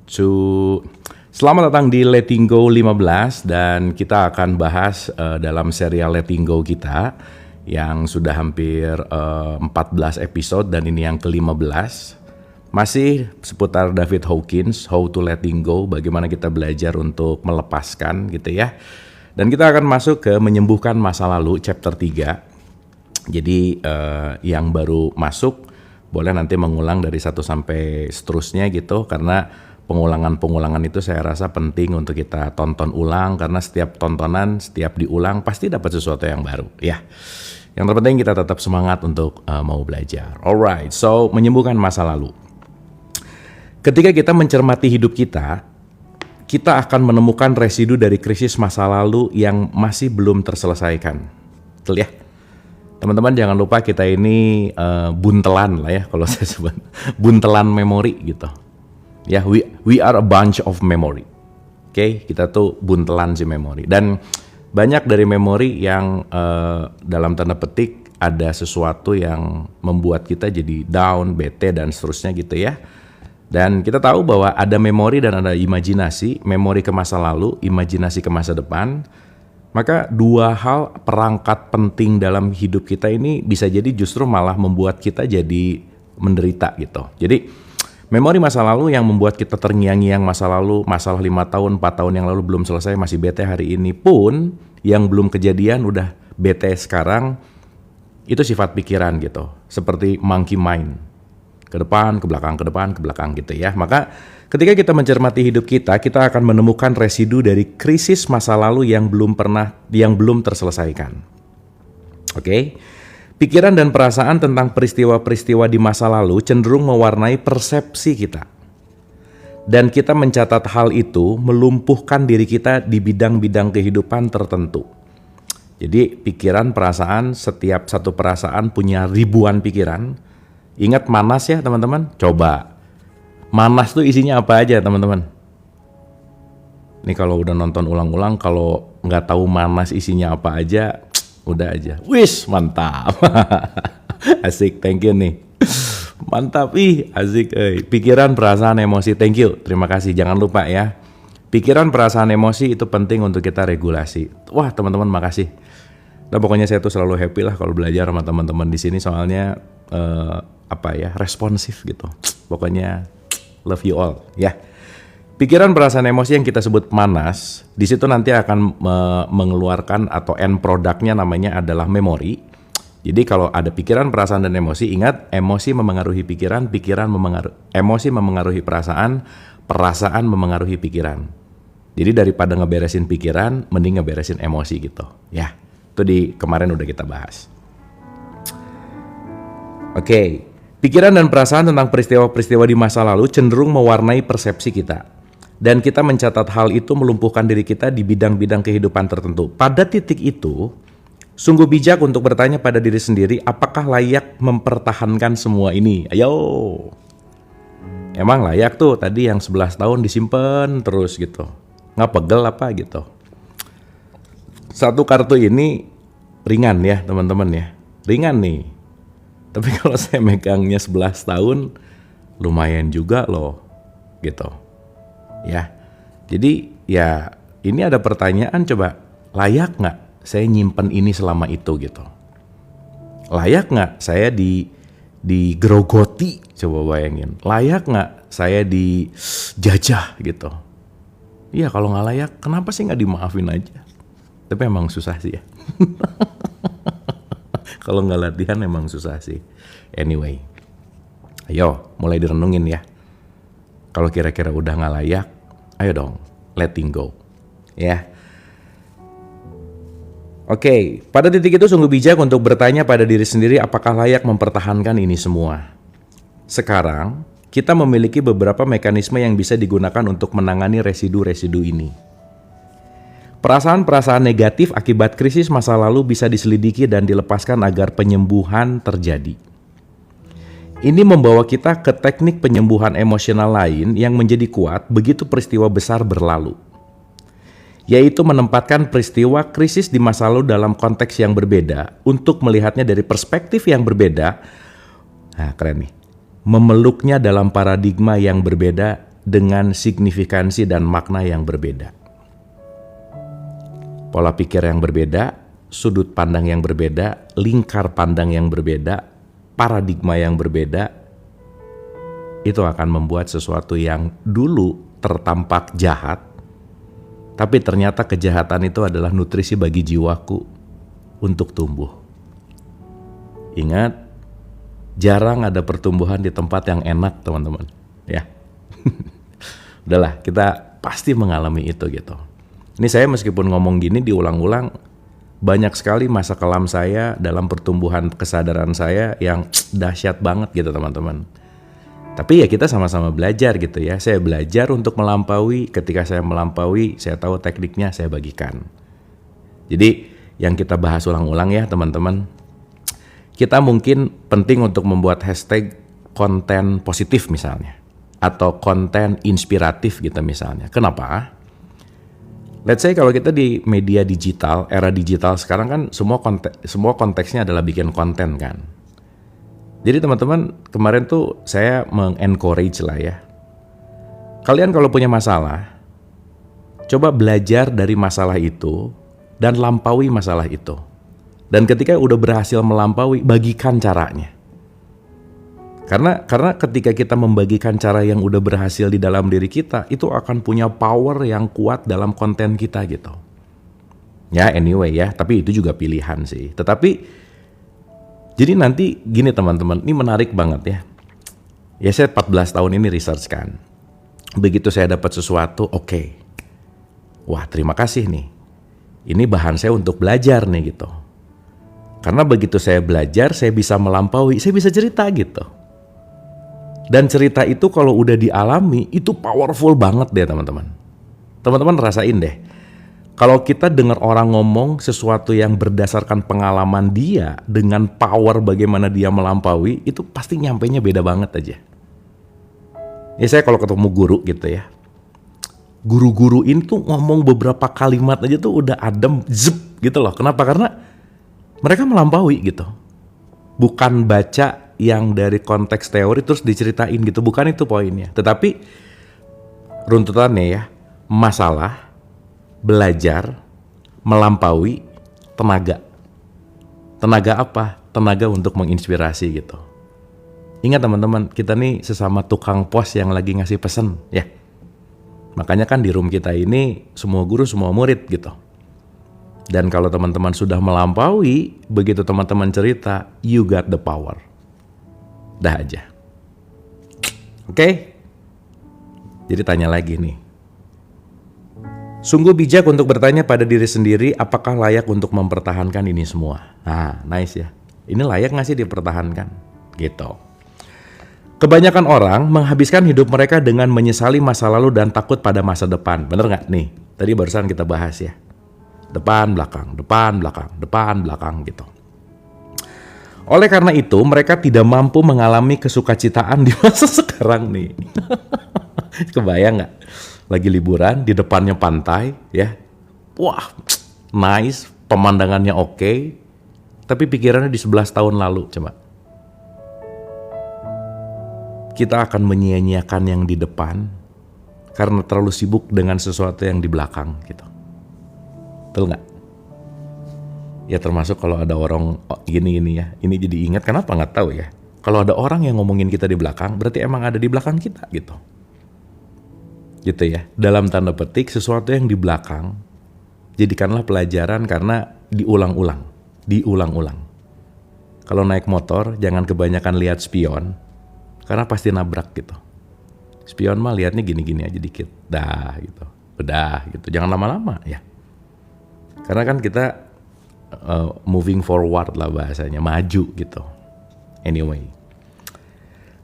Selamat datang di Letting Go 15 dan kita akan bahas dalam serial Letting Go kita yang sudah hampir 14 episode dan ini yang ke-15. Masih seputar David Hawkins, How to Letting Go, bagaimana kita belajar untuk melepaskan gitu ya. Dan kita akan masuk ke menyembuhkan masa lalu chapter 3. Jadi yang baru masuk boleh nanti mengulang dari 1 sampai seterusnya gitu, karena pengulangan-pengulangan itu saya rasa penting untuk kita tonton ulang, karena setiap tontonan, setiap diulang pasti dapat sesuatu yang baru ya. Yang terpenting kita tetap semangat untuk mau belajar. Alright, so menyembuhkan masa lalu. Ketika kita mencermati hidup kita akan menemukan residu dari krisis masa lalu yang masih belum terselesaikan. Betul ya? Teman-teman jangan lupa kita ini buntelan lah ya, kalau saya sebut buntelan memori gitu. Ya, we are a bunch of memory. Oke, kita tuh buntelan si memori. Dan banyak dari memori yang dalam tanda petik ada sesuatu yang membuat kita jadi down, bete dan seterusnya gitu ya. Dan kita tahu bahwa ada memori dan ada imajinasi, memori ke masa lalu, imajinasi ke masa depan. Maka dua hal perangkat penting dalam hidup kita ini bisa jadi justru malah membuat kita jadi menderita gitu. Jadi memori masa lalu yang membuat kita terngiang-ngiang masa lalu, masalah 5 tahun, 4 tahun yang lalu belum selesai masih bete hari ini pun, yang belum kejadian udah bete sekarang, itu sifat pikiran gitu. Seperti monkey mind. Ke depan, ke belakang, ke depan, ke belakang gitu ya. Maka ketika kita mencermati hidup kita akan menemukan residu dari krisis masa lalu yang belum terselesaikan. Oke? Pikiran dan perasaan tentang peristiwa-peristiwa di masa lalu cenderung mewarnai persepsi kita. Dan kita mencatat hal itu melumpuhkan diri kita di bidang-bidang kehidupan tertentu. Jadi pikiran, perasaan, setiap satu perasaan punya ribuan pikiran. Ingat Manas ya teman-teman? Coba. Manas tuh isinya apa aja teman-teman? Ini kalau udah nonton ulang-ulang, kalau nggak tahu Manas isinya apa aja, udah aja. Wis, mantap. Asik, thank you nih. Mantap, asik. Pikiran, perasaan, emosi, thank you. Terima kasih, jangan lupa ya. Pikiran, perasaan, emosi itu penting untuk kita regulasi. Wah teman-teman makasih. Nah pokoknya saya tuh selalu happy lah kalau belajar sama teman-teman di sini, soalnya responsif gitu. Pokoknya love you all ya. Pikiran, perasaan, emosi yang kita sebut Manas, di situ nanti akan mengeluarkan atau end produknya namanya adalah memori. Jadi kalau ada pikiran, perasaan dan emosi, ingat emosi memengaruhi pikiran, emosi memengaruhi perasaan, perasaan memengaruhi pikiran. Jadi daripada ngeberesin pikiran, mending ngeberesin emosi gitu. Ya, itu kemarin udah kita bahas. Oke, pikiran dan perasaan tentang peristiwa-peristiwa di masa lalu cenderung mewarnai persepsi kita. Dan kita mencatat hal itu melumpuhkan diri kita di bidang-bidang kehidupan tertentu. Pada titik itu, sungguh bijak untuk bertanya pada diri sendiri, apakah layak mempertahankan semua ini? Ayo. Emang layak tuh tadi yang 11 tahun disimpan terus gitu. Nggak pegel apa gitu. Satu kartu ini ringan ya teman-teman ya. Ringan nih. Tapi kalau saya megangnya 11 tahun, lumayan juga loh, gitu. Ya, jadi ya ini ada pertanyaan coba, layak nggak saya nyimpen ini selama itu gitu? Layak nggak saya digerogoti, coba bayangin. Layak nggak saya dijajah gitu? Iya kalau nggak layak, kenapa sih nggak dimaafin aja? Tapi emang susah sih ya. Kalau nggak latihan emang susah sih. Anyway, ayo mulai direnungin ya. Kalau kira-kira udah nggak layak, ayo dong, letting go. Ya. Oke, pada titik itu sungguh bijak untuk bertanya pada diri sendiri apakah layak mempertahankan ini semua. Sekarang, kita memiliki beberapa mekanisme yang bisa digunakan untuk menangani residu-residu ini. Perasaan-perasaan negatif akibat krisis masa lalu bisa diselidiki dan dilepaskan agar penyembuhan terjadi. Ini membawa kita ke teknik penyembuhan emosional lain yang menjadi kuat begitu peristiwa besar berlalu, yaitu menempatkan peristiwa krisis di masa lalu dalam konteks yang berbeda untuk melihatnya dari perspektif yang berbeda. Nah, keren nih. Memeluknya dalam paradigma yang berbeda dengan signifikansi dan makna yang berbeda. Pola pikir yang berbeda, sudut pandang yang berbeda, lingkar pandang yang berbeda, paradigma yang berbeda, itu akan membuat sesuatu yang dulu tertampak jahat, tapi ternyata kejahatan itu adalah nutrisi bagi jiwaku untuk tumbuh. Ingat, jarang ada pertumbuhan di tempat yang enak, teman-teman. Ya, udahlah, kita pasti mengalami itu gitu. Ini saya meskipun ngomong gini diulang-ulang, banyak sekali masa kelam saya dalam pertumbuhan kesadaran saya yang dahsyat banget gitu, teman-teman. Tapi ya kita sama-sama belajar gitu ya. Saya belajar untuk melampaui, ketika saya melampaui, saya tahu tekniknya, saya bagikan. Jadi yang kita bahas ulang-ulang ya teman-teman, kita mungkin penting untuk membuat hashtag konten positif misalnya, atau konten inspiratif gitu misalnya. Kenapa? Let's say kalau kita di media digital, era digital sekarang kan semua konteksnya adalah bikin konten kan. Jadi teman-teman, kemarin tuh saya mengencourage lah ya. Kalian kalau punya masalah, coba belajar dari masalah itu dan lampaui masalah itu. Dan ketika udah berhasil melampaui, bagikan caranya. Karena ketika kita membagikan cara yang udah berhasil di dalam diri kita, itu akan punya power yang kuat dalam konten kita gitu. Ya anyway ya, tapi itu juga pilihan sih. Tetapi jadi nanti gini teman-teman, ini menarik banget ya. Ya saya 14 tahun ini research kan. Begitu saya dapat sesuatu, oke. Wah terima kasih nih. Ini bahan saya untuk belajar nih gitu. Karena begitu saya belajar, saya bisa melampaui, saya bisa cerita gitu. Dan cerita itu kalau udah dialami, itu powerful banget deh teman-teman. Teman-teman rasain deh. Kalau kita dengar orang ngomong sesuatu yang berdasarkan pengalaman dia dengan power bagaimana dia melampaui, itu pasti nyampainya beda banget aja. Ya saya kalau ketemu guru gitu ya, guru-guru ini tuh ngomong beberapa kalimat aja tuh udah adem, zep gitu loh. Kenapa? Karena mereka melampaui gitu. Bukan baca yang dari konteks teori terus diceritain gitu, bukan itu poinnya. Tetapi runtutannya ya, masalah, belajar, melampaui, tenaga. Tenaga apa? Tenaga untuk menginspirasi gitu. Ingat teman-teman, kita nih sesama tukang pos yang lagi ngasih pesan ya. Makanya kan di room kita ini semua guru, semua murid gitu. Dan kalau teman-teman sudah melampaui, begitu teman-teman cerita, you got the power. Dah aja. Oke? Jadi tanya lagi nih. Sungguh bijak untuk bertanya pada diri sendiri apakah layak untuk mempertahankan ini semua. Nah, nice ya. Ini layak gak sih dipertahankan? Gitu. Kebanyakan orang menghabiskan hidup mereka dengan menyesali masa lalu dan takut pada masa depan. Bener gak nih? Tadi barusan kita bahas ya. Depan, belakang, depan, belakang, depan, belakang gitu. Oleh karena itu, mereka tidak mampu mengalami kesukacitaan di masa sekarang nih. Kebayang gak? Lagi liburan, di depannya pantai, ya. Wah, nice, pemandangannya oke. Tapi pikirannya di 11 tahun lalu, coba. Kita akan menyia-nyiakan yang di depan karena terlalu sibuk dengan sesuatu yang di belakang, gitu. Betul nggak? Ya termasuk kalau ada orang gini-gini ya. Ini jadi ingat, kenapa nggak tahu ya. Kalau ada orang yang ngomongin kita di belakang, berarti emang ada di belakang kita, gitu. Gitu ya, dalam tanda petik sesuatu yang di belakang jadikanlah pelajaran karena diulang-ulang. Kalau naik motor jangan kebanyakan lihat spion karena pasti nabrak gitu. Spion mah lihatnya gini-gini aja dikit, dah gitu, udah gitu, jangan lama-lama ya. Karena kan kita moving forward lah bahasanya, maju gitu. Anyway.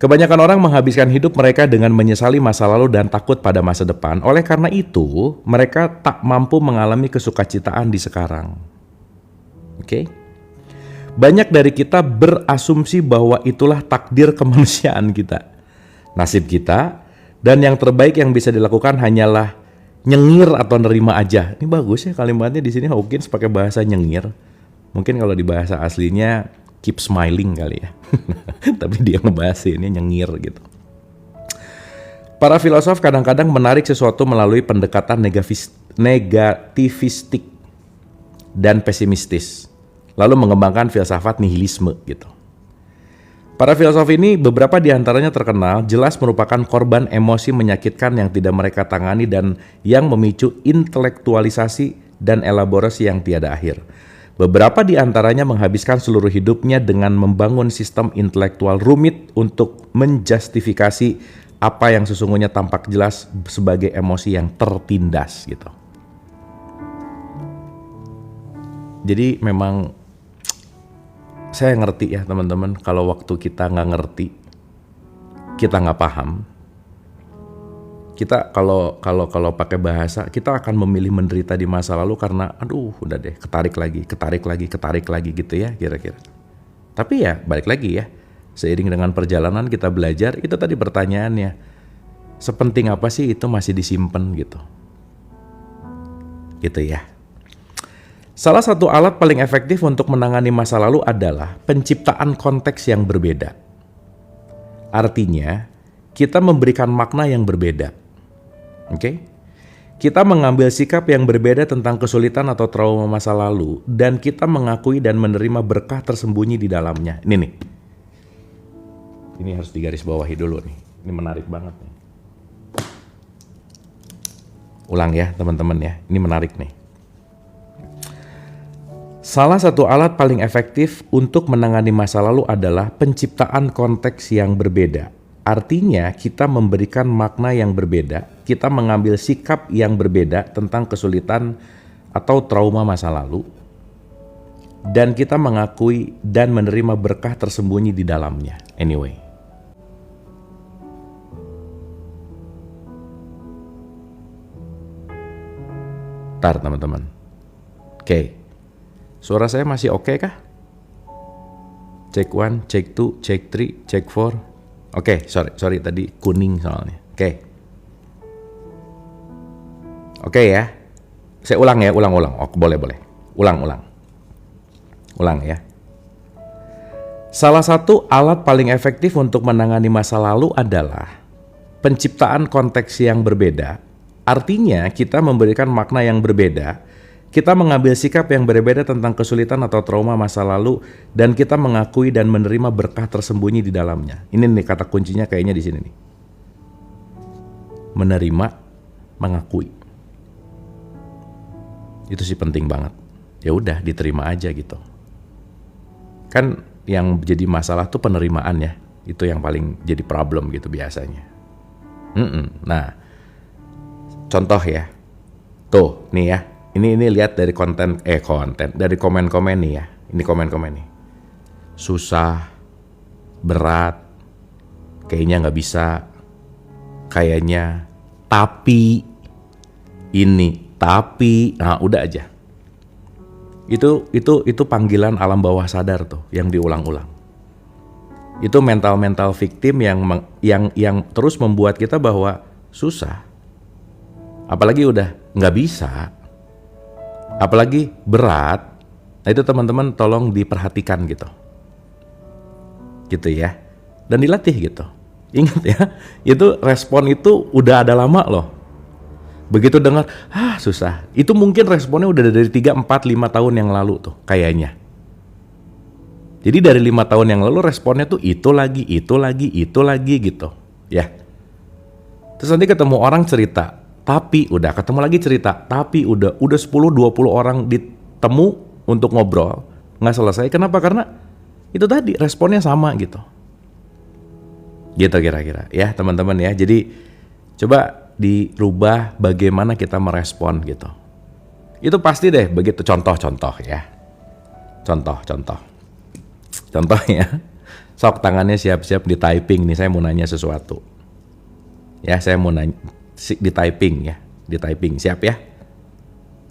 Kebanyakan orang menghabiskan hidup mereka dengan menyesali masa lalu dan takut pada masa depan. Oleh karena itu, mereka tak mampu mengalami kesukacitaan di sekarang. Oke? Banyak dari kita berasumsi bahwa itulah takdir kemanusiaan kita, nasib kita, dan yang terbaik yang bisa dilakukan hanyalah nyengir atau nerima aja. Ini bagus ya kalimatnya di sini, Hawkins pakai bahasa nyengir. Mungkin kalau di bahasa aslinya keep smiling kali ya. Tapi dia ngebahas ini nyengir gitu. Para filosof kadang-kadang menarik sesuatu melalui pendekatan negativistik dan pesimistis, lalu mengembangkan filsafat nihilisme gitu. Para filosof ini beberapa diantaranya terkenal jelas merupakan korban emosi menyakitkan yang tidak mereka tangani dan yang memicu intelektualisasi dan elaborasi yang tiada akhir. Beberapa di antaranya menghabiskan seluruh hidupnya dengan membangun sistem intelektual rumit untuk menjustifikasi apa yang sesungguhnya tampak jelas sebagai emosi yang tertindas gitu. Jadi memang saya ngerti ya teman-teman, kalau waktu kita nggak ngerti, kita nggak paham, kita kalau pakai bahasa, kita akan memilih menderita di masa lalu karena aduh udah deh ketarik lagi gitu ya kira-kira. Tapi ya balik lagi ya, seiring dengan perjalanan kita belajar, itu tadi pertanyaannya, sepenting apa sih itu masih disimpan gitu. Gitu ya. Salah satu alat paling efektif untuk menangani masa lalu adalah penciptaan konteks yang berbeda. Artinya, kita memberikan makna yang berbeda. Oke? Kita mengambil sikap yang berbeda tentang kesulitan atau trauma masa lalu dan kita mengakui dan menerima berkah tersembunyi di dalamnya. Ini nih. Ini harus digarisbawahi dulu nih. Ini menarik banget nih. Ulang ya, teman-teman ya. Ini menarik nih. Salah satu alat paling efektif untuk menangani masa lalu adalah penciptaan konteks yang berbeda. Artinya kita memberikan makna yang berbeda, kita mengambil sikap yang berbeda tentang kesulitan atau trauma masa lalu, dan kita mengakui dan menerima berkah tersembunyi di dalamnya. Anyway. Bentar teman-teman. Oke. Suara saya masih oke kah? Check 1, check 2, check 3, check 4. Oke, sorry tadi kuning soalnya. Oke ya. Saya ulang ya, ulang. Oh, boleh. Ulang ya. Salah satu alat paling efektif untuk menangani masa lalu adalah penciptaan konteks yang berbeda. Artinya kita memberikan makna yang berbeda. Kita mengambil sikap yang berbeda tentang kesulitan atau trauma masa lalu dan kita mengakui dan menerima berkah tersembunyi di dalamnya. Ini nih kata kuncinya kayaknya di sini nih. Menerima, mengakui. Itu sih penting banget. Ya udah diterima aja gitu. Kan yang jadi masalah tuh penerimaan ya. Itu yang paling jadi problem gitu biasanya. Nah, contoh ya. Tuh, nih ya. Ini lihat dari dari komen-komen nih ya. Ini komen-komen nih. Susah, berat, kayaknya nggak bisa, kayaknya, tapi, nah udah aja. Itu panggilan alam bawah sadar tuh yang diulang-ulang. Itu mental victim yang terus membuat kita bahwa susah. Apalagi udah nggak bisa. Apalagi berat, nah itu teman-teman tolong diperhatikan gitu ya, dan dilatih gitu. Ingat ya, itu respon itu udah ada lama loh. Begitu dengar, susah, itu mungkin responnya udah dari 3, 4, 5 tahun yang lalu tuh kayaknya. Jadi dari 5 tahun yang lalu responnya tuh itu lagi gitu ya. Terus nanti ketemu orang cerita, tapi udah ketemu lagi cerita, tapi udah 10-20 orang ditemu untuk ngobrol, nggak selesai. Kenapa? Karena itu tadi responnya sama gitu kira-kira ya teman-teman ya. Jadi coba dirubah bagaimana kita merespon gitu. Itu pasti deh begitu. Contoh ya, contohnya sok tangannya siap-siap di typing nih, saya mau nanya sesuatu ya, saya mau nanya di typing siap ya.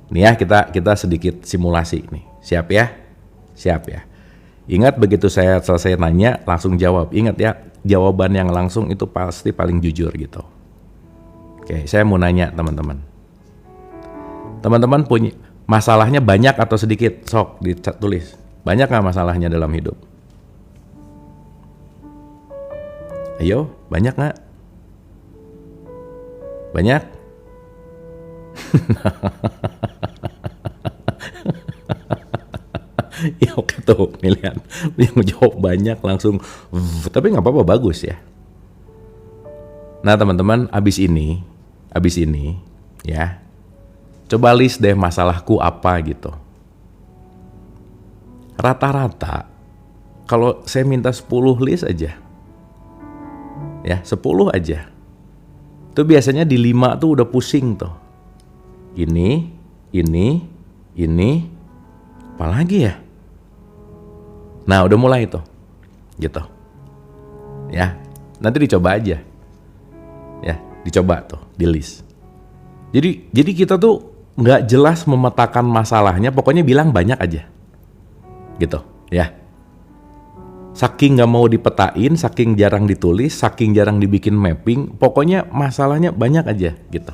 Nih ya, kita sedikit simulasi nih. Siap ya. Ingat begitu saya selesai nanya langsung jawab. Ingat ya, jawaban yang langsung itu pasti paling jujur gitu. Oke, saya mau nanya teman-teman. Teman-teman punya masalahnya banyak atau sedikit? Sok ditulis. Banyak nggak masalahnya dalam hidup? Ayo, banyak nggak? Banyak? Ya oke tuh, nih lihat. Yang jawab banyak langsung, tapi nggak apa-apa, bagus ya. Nah teman-teman, abis ini ya, coba list deh masalahku apa gitu. Rata-rata, kalau saya minta 10 list aja, ya 10 aja, itu biasanya di 5 tuh udah pusing tuh. Ini, apalagi ya? Nah udah mulai tuh, gitu. Ya, nanti dicoba aja. Ya, dicoba tuh, di list. Jadi kita tuh nggak jelas memetakan masalahnya, pokoknya bilang banyak aja. Gitu, ya. Saking nggak mau dipetain, saking jarang ditulis, saking jarang dibikin mapping, pokoknya masalahnya banyak aja, gitu.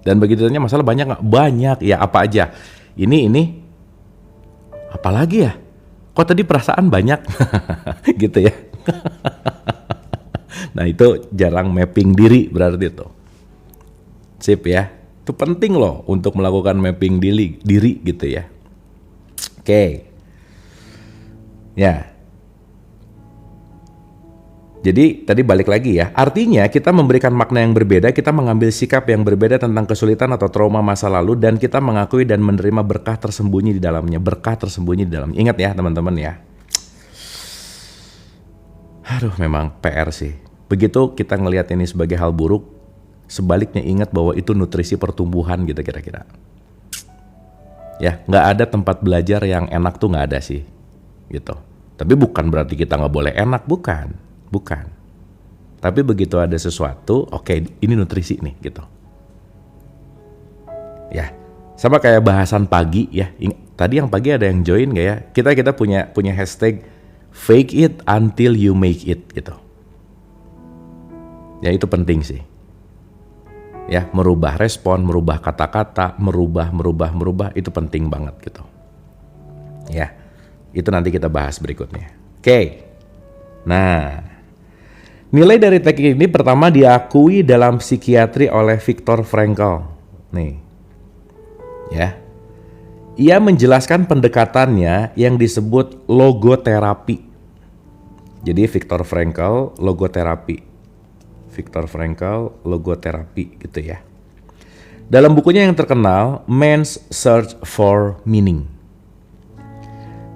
Dan begitu tanya masalah banyak nggak? Banyak, ya apa aja? Ini, apalagi ya? Kok tadi perasaan banyak? Gitu ya. Nah itu jarang mapping diri berarti itu. Sip ya. Itu penting loh untuk melakukan mapping diri gitu ya. Oke. Ya. Jadi tadi balik lagi ya. Artinya kita memberikan makna yang berbeda, kita mengambil sikap yang berbeda tentang kesulitan atau trauma masa lalu, dan kita mengakui dan menerima berkah tersembunyi di dalamnya. Berkah tersembunyi di dalamnya. Ingat ya teman-teman ya. Aduh memang PR sih. Begitu kita ngelihat ini sebagai hal buruk, sebaliknya ingat bahwa itu nutrisi pertumbuhan gitu kira-kira. Ya, nggak ada tempat belajar yang enak tuh nggak ada sih, gitu. Tapi bukan berarti kita nggak boleh enak, bukan. Tapi begitu ada sesuatu, oke, ini nutrisi nih, gitu. Ya, sama kayak bahasan pagi ya. Tadi yang pagi ada yang join nggak ya? Kita punya hashtag fake it until you make it gitu. Ya itu penting sih. Ya, merubah respon, merubah kata-kata, merubah itu penting banget gitu. Ya, itu nanti kita bahas berikutnya. Oke. Nah, nilai dari teknik ini pertama diakui dalam psikiatri oleh Viktor Frankl. Nih. Ya. Ia menjelaskan pendekatannya yang disebut logoterapi. Jadi Viktor Frankl logoterapi gitu ya. Dalam bukunya yang terkenal Man's Search for Meaning.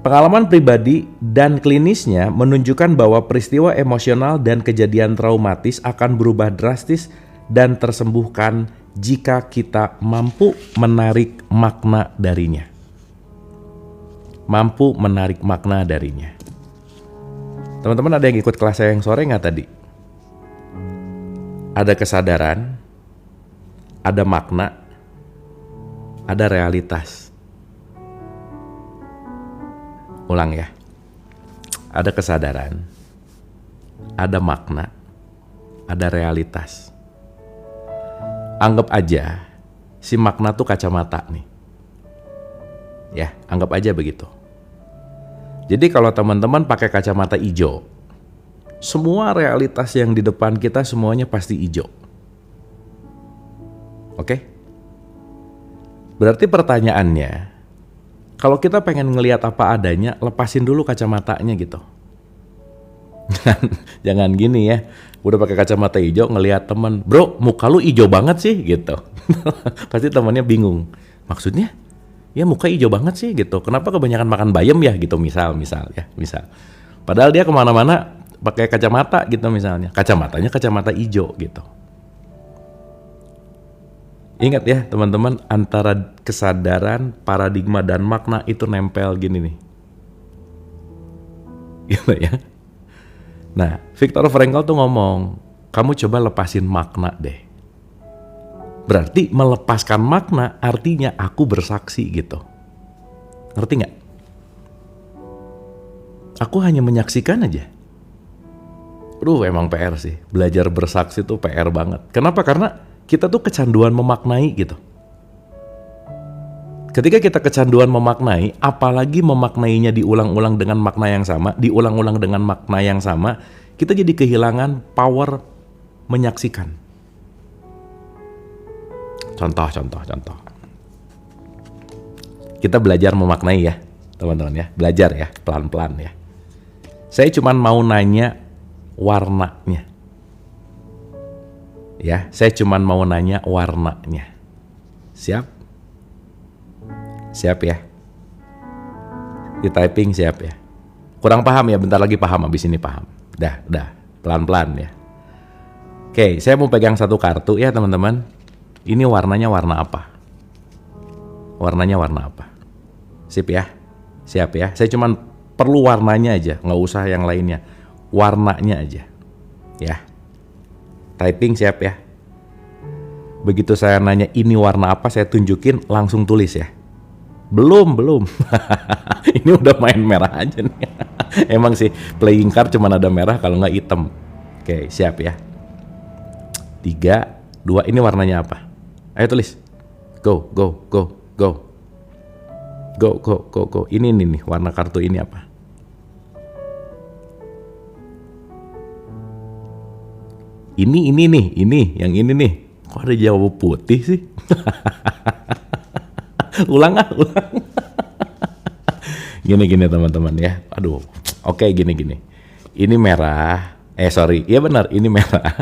Pengalaman pribadi dan klinisnya menunjukkan bahwa peristiwa emosional dan kejadian traumatis akan berubah drastis dan tersembuhkan jika kita mampu menarik makna darinya. Teman-teman ada yang ikut kelas saya yang sore nggak tadi? Ada kesadaran, ada makna, ada realitas. Ulang ya. Ada kesadaran, ada makna, ada realitas. Anggap aja si makna tuh kacamata nih. Ya, anggap aja begitu. Jadi kalau teman-teman pakai kacamata hijau, semua realitas yang di depan kita semuanya pasti hijau. Oke? Berarti pertanyaannya, kalau kita pengen ngelihat apa adanya, lepasin dulu kacamatanya gitu. Jangan gini ya, udah pakai kacamata hijau ngelihat temen, bro muka lu hijau banget sih gitu. Pasti temannya bingung. Maksudnya? Ya muka hijau banget sih gitu. Kenapa kebanyakan makan bayam ya gitu misal. Padahal dia kemana-mana pakai kacamata gitu misalnya. Kacamatanya kacamata hijau gitu. Ingat ya teman-teman, antara kesadaran, paradigma, dan makna itu nempel gini nih. Gitu ya. Nah, Viktor Frankl tuh ngomong, kamu coba lepasin makna deh. Berarti melepaskan makna artinya aku bersaksi gitu. Ngerti nggak? Aku hanya menyaksikan aja. Emang PR sih. Belajar bersaksi tuh PR banget. Kenapa? Karena kita tuh kecanduan memaknai gitu. Ketika kita kecanduan memaknai, apalagi memaknainya diulang-ulang dengan makna yang sama, kita jadi kehilangan power menyaksikan. Contoh. Kita belajar memaknai ya, teman-teman ya. Belajar ya, pelan-pelan ya. Saya cuma mau nanya warnanya. Ya, saya cuma mau nanya warnanya. Siap? Siap ya? Di typing siap ya? Kurang paham ya, bentar lagi paham, abis ini paham. Dah, pelan-pelan ya. Oke, saya mau pegang satu kartu ya teman-teman. Ini warnanya warna apa? Warnanya warna apa? Sip ya? Siap ya? Saya cuma perlu warnanya aja, nggak usah yang lainnya. Warnanya aja. Ya. Typing siap ya? Begitu saya nanya ini warna apa, saya tunjukin, langsung tulis ya. Belum. Ini udah main merah aja nih. Emang sih playing card cuma ada merah kalau nggak hitam. Oke, siap ya. 3, 2, ini warnanya apa? Ayo tulis. Go. Ini nih, warna kartu ini apa? Ini yang ini nih. Kok ada jawab putih sih? ulang. Gini teman-teman ya. Aduh. Oke, gini. Ini merah. Iya benar, ini merah.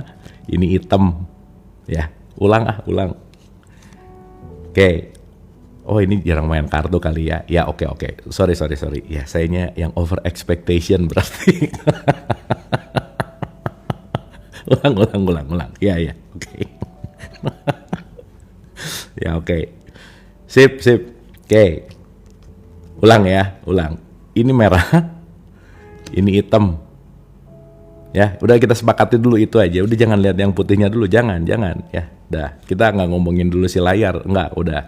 Ini hitam. Ya, ulang. Oke. Oh, ini jarang main kartu kali ya. Ya, oke. Sorry. Ya, sayanya yang over expectation berarti. ulang. Ya, oke. Ya, oke. Sip. Oke. Ulang. Ini merah. Ini hitam. Ya, udah kita sepakati dulu itu aja. Udah jangan lihat yang putihnya dulu, jangan ya. Dah, kita nggak ngomongin dulu si layar, nggak, udah.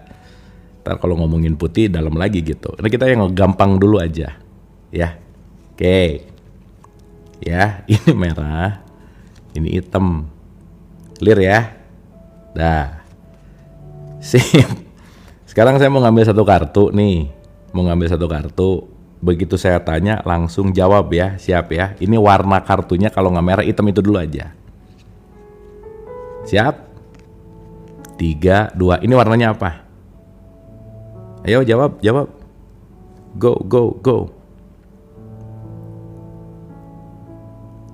Ntar kalau ngomongin putih dalam lagi gitu. Nah, kita yang gampang dulu aja, ya. Oke. Ya, ini merah, ini hitam. Clear ya? Dah. Sip. Sekarang saya mau ngambil satu kartu nih. Begitu saya tanya langsung jawab ya, siap ya. Ini warna kartunya kalau nggak merah hitam itu dulu aja. Siap? 3, 2, ini warnanya apa? Ayo jawab. Go.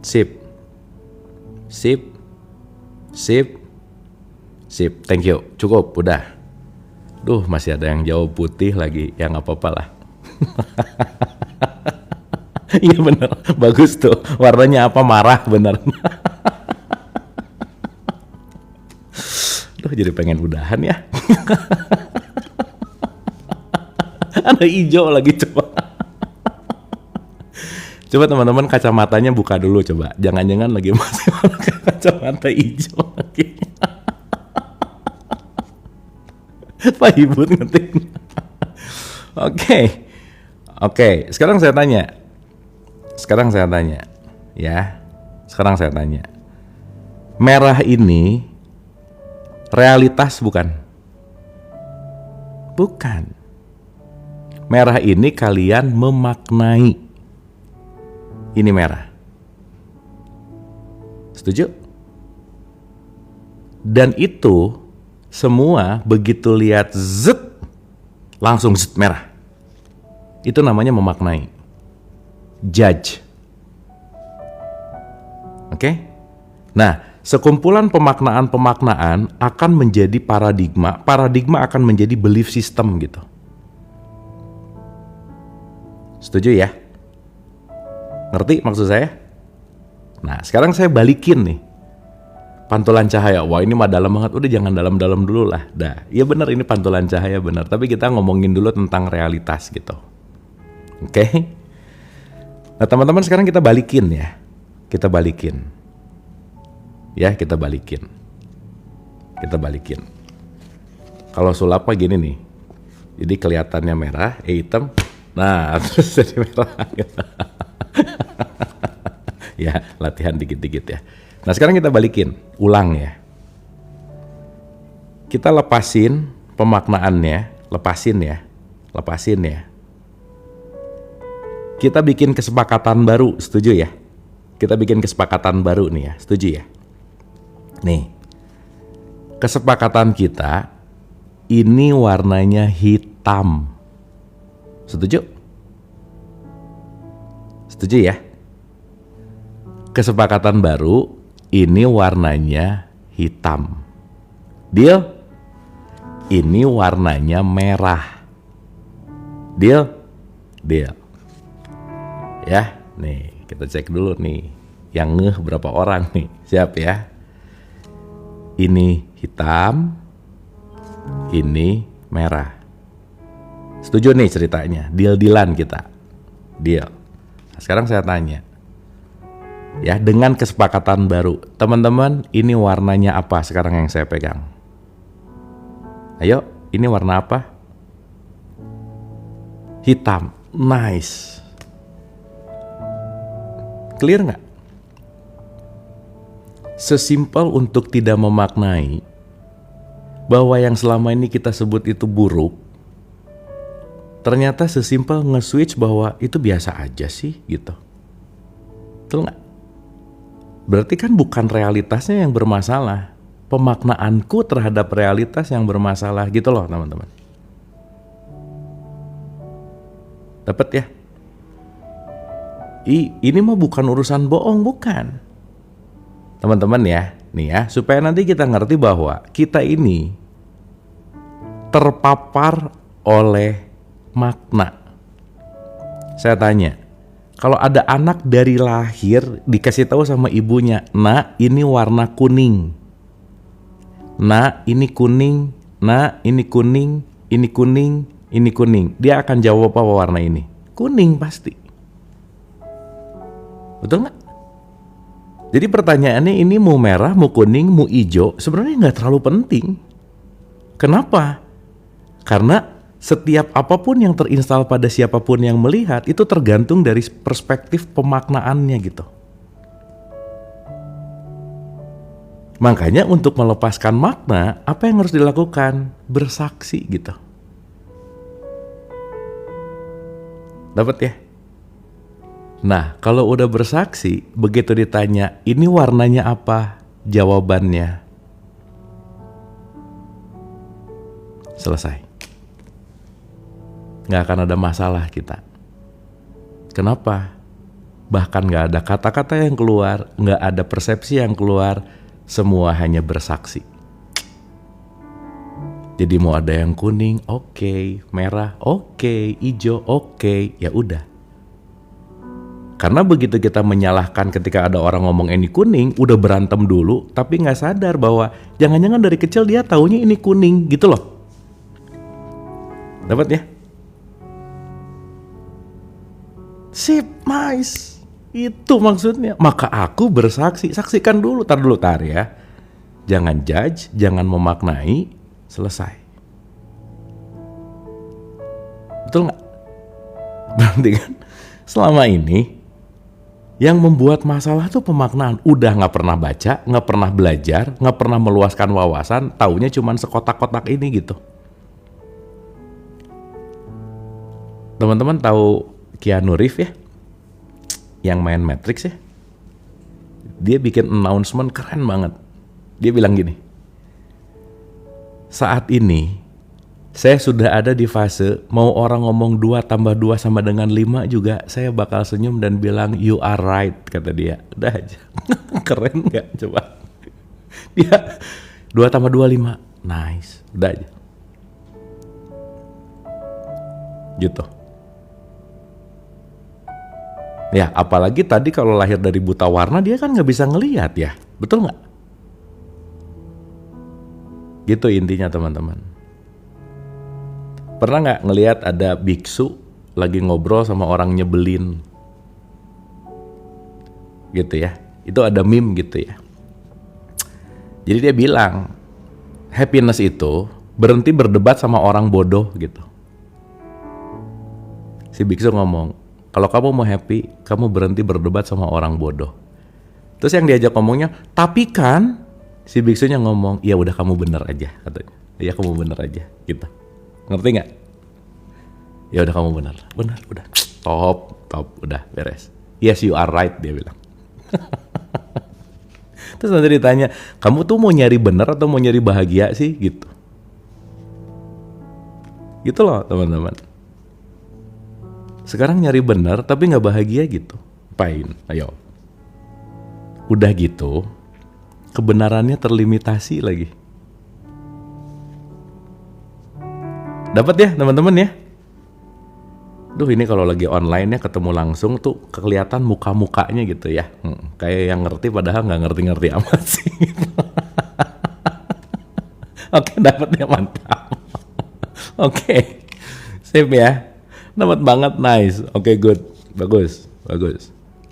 Sip. Thank you. Cukup, udah. Duh, masih ada yang jawab putih lagi. Ya nggak apa-apa lah. Iya bener, bagus tuh. Warnanya apa? Marah, bener. Duh, jadi pengen udahan ya. Ada hijau lagi, coba. Coba teman-teman kacamatanya buka dulu coba. Jangan-jangan lagi masih pakai kacamata hijau lagi. Pak Ibu ngetik. Oke, sekarang saya tanya. Ya. Sekarang saya tanya. Merah ini realitas bukan? Bukan. Merah ini kalian memaknai. Ini merah. Setuju? Dan itu semua begitu lihat langsung merah. Itu namanya memaknai. Judge. Oke? Nah, sekumpulan pemaknaan akan menjadi paradigma. Paradigma akan menjadi belief system gitu. Setuju ya? Ngerti maksud saya? Nah, sekarang saya balikin nih. Pantulan cahaya. Wah, ini mah dalam banget. Udah jangan dalam-dalam dulu lah. Dah, iya benar ini pantulan cahaya benar. Tapi kita ngomongin dulu tentang realitas gitu. Oke? Nah, teman-teman sekarang kita balikin ya. Kita balikin. Kalau sulap mah gini nih. Jadi kelihatannya merah, hitam. Nah, terus jadi merah. Ya, latihan dikit-dikit ya. Nah, sekarang kita balikin, ulang ya. Kita lepasin pemaknaannya, lepasin ya. Kita bikin kesepakatan baru, setuju ya? Kita bikin kesepakatan baru nih ya, setuju ya? Nih, kesepakatan kita ini warnanya hitam. Setuju? Setuju ya? Kesepakatan baru, ini warnanya hitam. Deal? Ini warnanya merah. Deal? Deal. Ya, nih kita cek dulu nih. Yang ngeh berapa orang nih? Siap ya? Ini hitam, ini merah. Setuju nih ceritanya? Deal-dealan kita. Deal. Nah, sekarang saya tanya. Ya, dengan kesepakatan baru, teman-teman, ini warnanya apa sekarang yang saya pegang? Ayo, ini warna apa? Hitam. Nice. Clear nggak? Sesimpel untuk tidak memaknai bahwa yang selama ini kita sebut itu buruk, ternyata sesimpel nge-switch bahwa itu biasa aja sih gitu. Betul nggak? Berarti kan bukan realitasnya yang bermasalah, pemaknaanku terhadap realitas yang bermasalah gitu loh teman-teman. Dapat ya? Ini mah bukan urusan bohong, bukan. Teman-teman ya, nih ya, supaya nanti kita ngerti bahwa kita ini terpapar oleh makna. Saya tanya, kalau ada anak dari lahir dikasih tahu sama ibunya, "Nak, ini warna kuning. Nak, ini kuning. Nak, ini kuning. Ini kuning. Ini kuning." Dia akan jawab apa warna ini? Kuning pasti. Betul nggak? Jadi pertanyaannya ini mau merah, mau kuning, mau hijau, sebenarnya nggak terlalu penting. Kenapa? Karena setiap apapun yang terinstal pada siapapun yang melihat itu tergantung dari perspektif pemaknaannya gitu. Makanya untuk melepaskan makna, apa yang harus dilakukan? Bersaksi gitu. Dapat ya? Nah, kalau udah bersaksi, begitu ditanya, ini warnanya apa? Jawabannya selesai. Nggak akan ada masalah kita. Kenapa? Bahkan nggak ada kata-kata yang keluar, nggak ada persepsi yang keluar, semua hanya bersaksi. Jadi mau ada yang kuning, oke, merah, oke, hijau, oke, ya udah. Karena begitu kita menyalahkan ketika ada orang ngomong ini kuning, udah berantem dulu, tapi nggak sadar bahwa jangan-jangan dari kecil dia taunya ini kuning, gitu loh. Dapat ya? Sip, nice. Itu maksudnya. Maka aku bersaksi, saksikan dulu, tar ya. Jangan judge, jangan memaknai, selesai. Betul nggak? Berarti kan selama ini yang membuat masalah tuh pemaknaan. Udah nggak pernah baca, nggak pernah belajar, nggak pernah meluaskan wawasan, taunya cuman sekotak-kotak ini gitu. Teman-teman tahu Keanu Reeves ya? Yang main Matrix ya? Dia bikin announcement keren banget. Dia bilang gini, saat ini saya sudah ada di fase mau orang ngomong 2 tambah 2 sama dengan 5 juga saya bakal senyum dan bilang you are right, kata dia. Udah aja. Keren gak coba? Dia 2 tambah 2 5. Nice. Udah aja. Gitu. Ya apalagi tadi kalau lahir dari buta warna dia kan gak bisa ngelihat ya. Betul gak? Gitu intinya teman-teman. Pernah nggak ngelihat ada biksu lagi ngobrol sama orang nyebelin? Gitu ya. Itu ada meme gitu ya. Jadi dia bilang, happiness itu berhenti berdebat sama orang bodoh gitu. Si biksu ngomong, kalau kamu mau happy, kamu berhenti berdebat sama orang bodoh. Terus yang diajak ngomongnya, tapi kan, si biksunya ngomong, ya udah kamu bener aja katanya. Ya kamu bener aja gitu. Ngerti nggak? Ya udah kamu benar, udah top, udah beres. Yes you are right, dia bilang. Terus nanti ditanya, kamu tuh mau nyari benar atau mau nyari bahagia sih gitu? Gitu loh teman-teman. Sekarang nyari benar tapi nggak bahagia gitu. Apain? Ayo. Udah gitu, kebenarannya terlimitasi lagi. Dapat ya teman-teman ya? Duh, ini kalau lagi online ya ketemu langsung tuh kelihatan muka-mukanya gitu ya. Kayak yang ngerti padahal nggak ngerti-ngerti amat sih. Oke, dapat ya, mantap. Oke, sip ya. Dapat banget, nice. Oke, good. Bagus.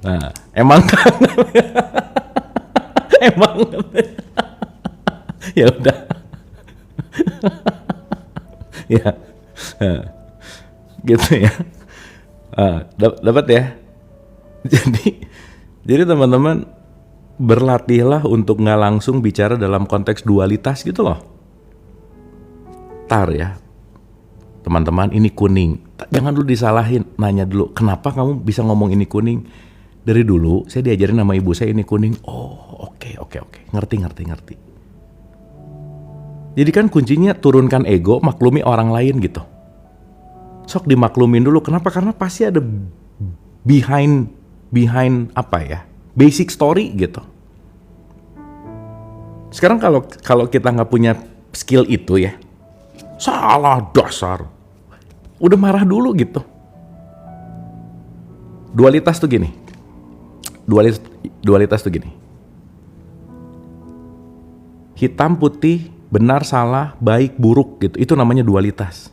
Nah, emang kan? Emang. Ya udah. Ya. Gitu ya. Dapat ya. Jadi teman-teman berlatihlah untuk nggak langsung bicara dalam konteks dualitas gitu loh. Tar ya, teman-teman, ini kuning. Jangan dulu disalahin, nanya dulu, kenapa kamu bisa ngomong ini kuning? Dari dulu saya diajarin sama ibu saya ini kuning. Oh, oke. Ngerti. Jadi kan kuncinya turunkan ego, maklumi orang lain gitu. Sok dimaklumin dulu. Kenapa? Karena pasti ada behind apa ya? Basic story gitu. Sekarang kalau kita nggak punya skill itu ya, salah dasar. Udah marah dulu gitu. Dualitas tuh gini. Dualitas tuh gini. Hitam putih, benar salah, baik buruk gitu. Itu namanya dualitas.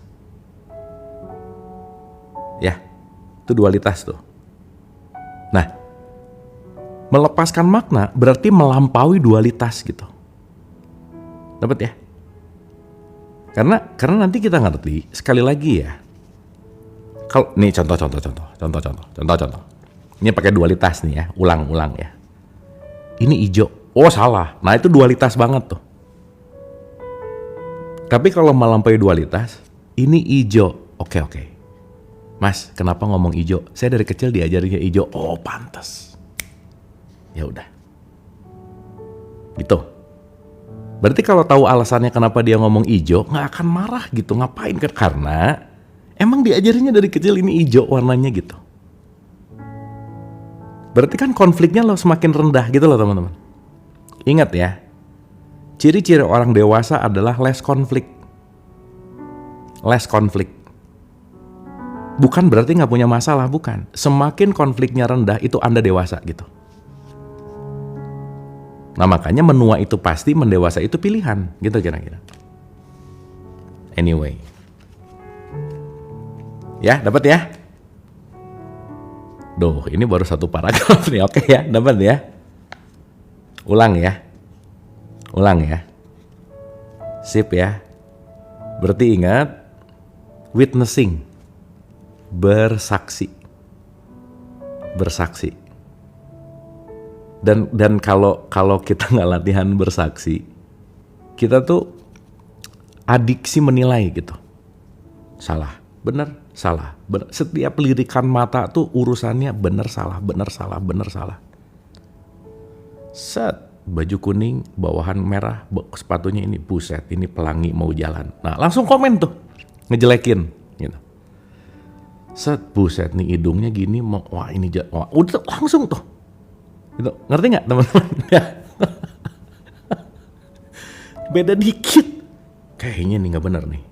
Ya, itu dualitas tuh. Nah, melepaskan makna berarti melampaui dualitas gitu. Dapat ya? Karena nanti kita ngerti, sekali lagi ya. Kalau nih contoh. Ini pakai dualitas nih ya, ulang ya. Ini hijau. Oh, salah. Nah, itu dualitas banget tuh. Tapi kalau melampaui dualitas, ini hijau. Oke. Mas, kenapa ngomong hijau? Saya dari kecil diajarinnya hijau. Oh, pantas. Ya udah. Gitu. Berarti kalau tahu alasannya kenapa dia ngomong hijau, nggak akan marah gitu. Ngapain? Karena emang diajarinnya dari kecil ini hijau warnanya gitu. Berarti kan konfliknya lo semakin rendah gitu loh teman-teman. Ingat ya, ciri-ciri orang dewasa adalah less konflik. Bukan berarti nggak punya masalah, bukan. Semakin konfliknya rendah itu Anda dewasa gitu. Nah makanya menua itu pasti, mendewasa itu pilihan gitu kira-kira. Anyway. Ya, dapat ya? Duh, ini baru satu paragraf nih. Oke ya, dapat ya? Ulang ya. Sip ya. Berarti ingat, witnessing, bersaksi. Dan kalau kita nggak latihan bersaksi, kita tuh adiksi menilai gitu. Salah, benar, salah. Setiap lirikan mata tuh urusannya benar salah. Set, baju kuning, bawahan merah, sepatunya ini, buset, ini pelangi mau jalan. Nah, langsung komen tuh, ngejelekin gitu. Set, buset nih hidungnya gini, wah ini udah langsung tuh. Gitu. Ngerti nggak teman-teman? Beda dikit, kayaknya nih nggak bener nih.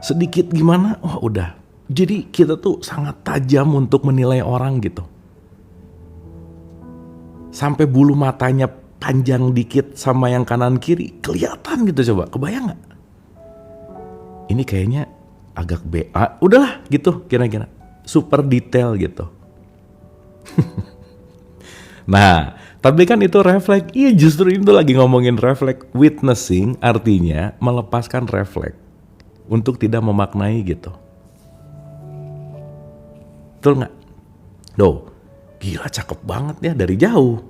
Sedikit gimana? Wah udah. Jadi kita tuh sangat tajam untuk menilai orang gitu. Sampai bulu matanya panjang dikit sama yang kanan kiri kelihatan gitu, coba kebayang nggak? Ini kayaknya agak udahlah gitu kira-kira. Super detail gitu. Nah, tapi kan itu refleks. Iya, justru itu lagi ngomongin refleks. Witnessing artinya melepaskan refleks untuk tidak memaknai gitu. Betul nggak? Duh, gila cakep banget ya dari jauh.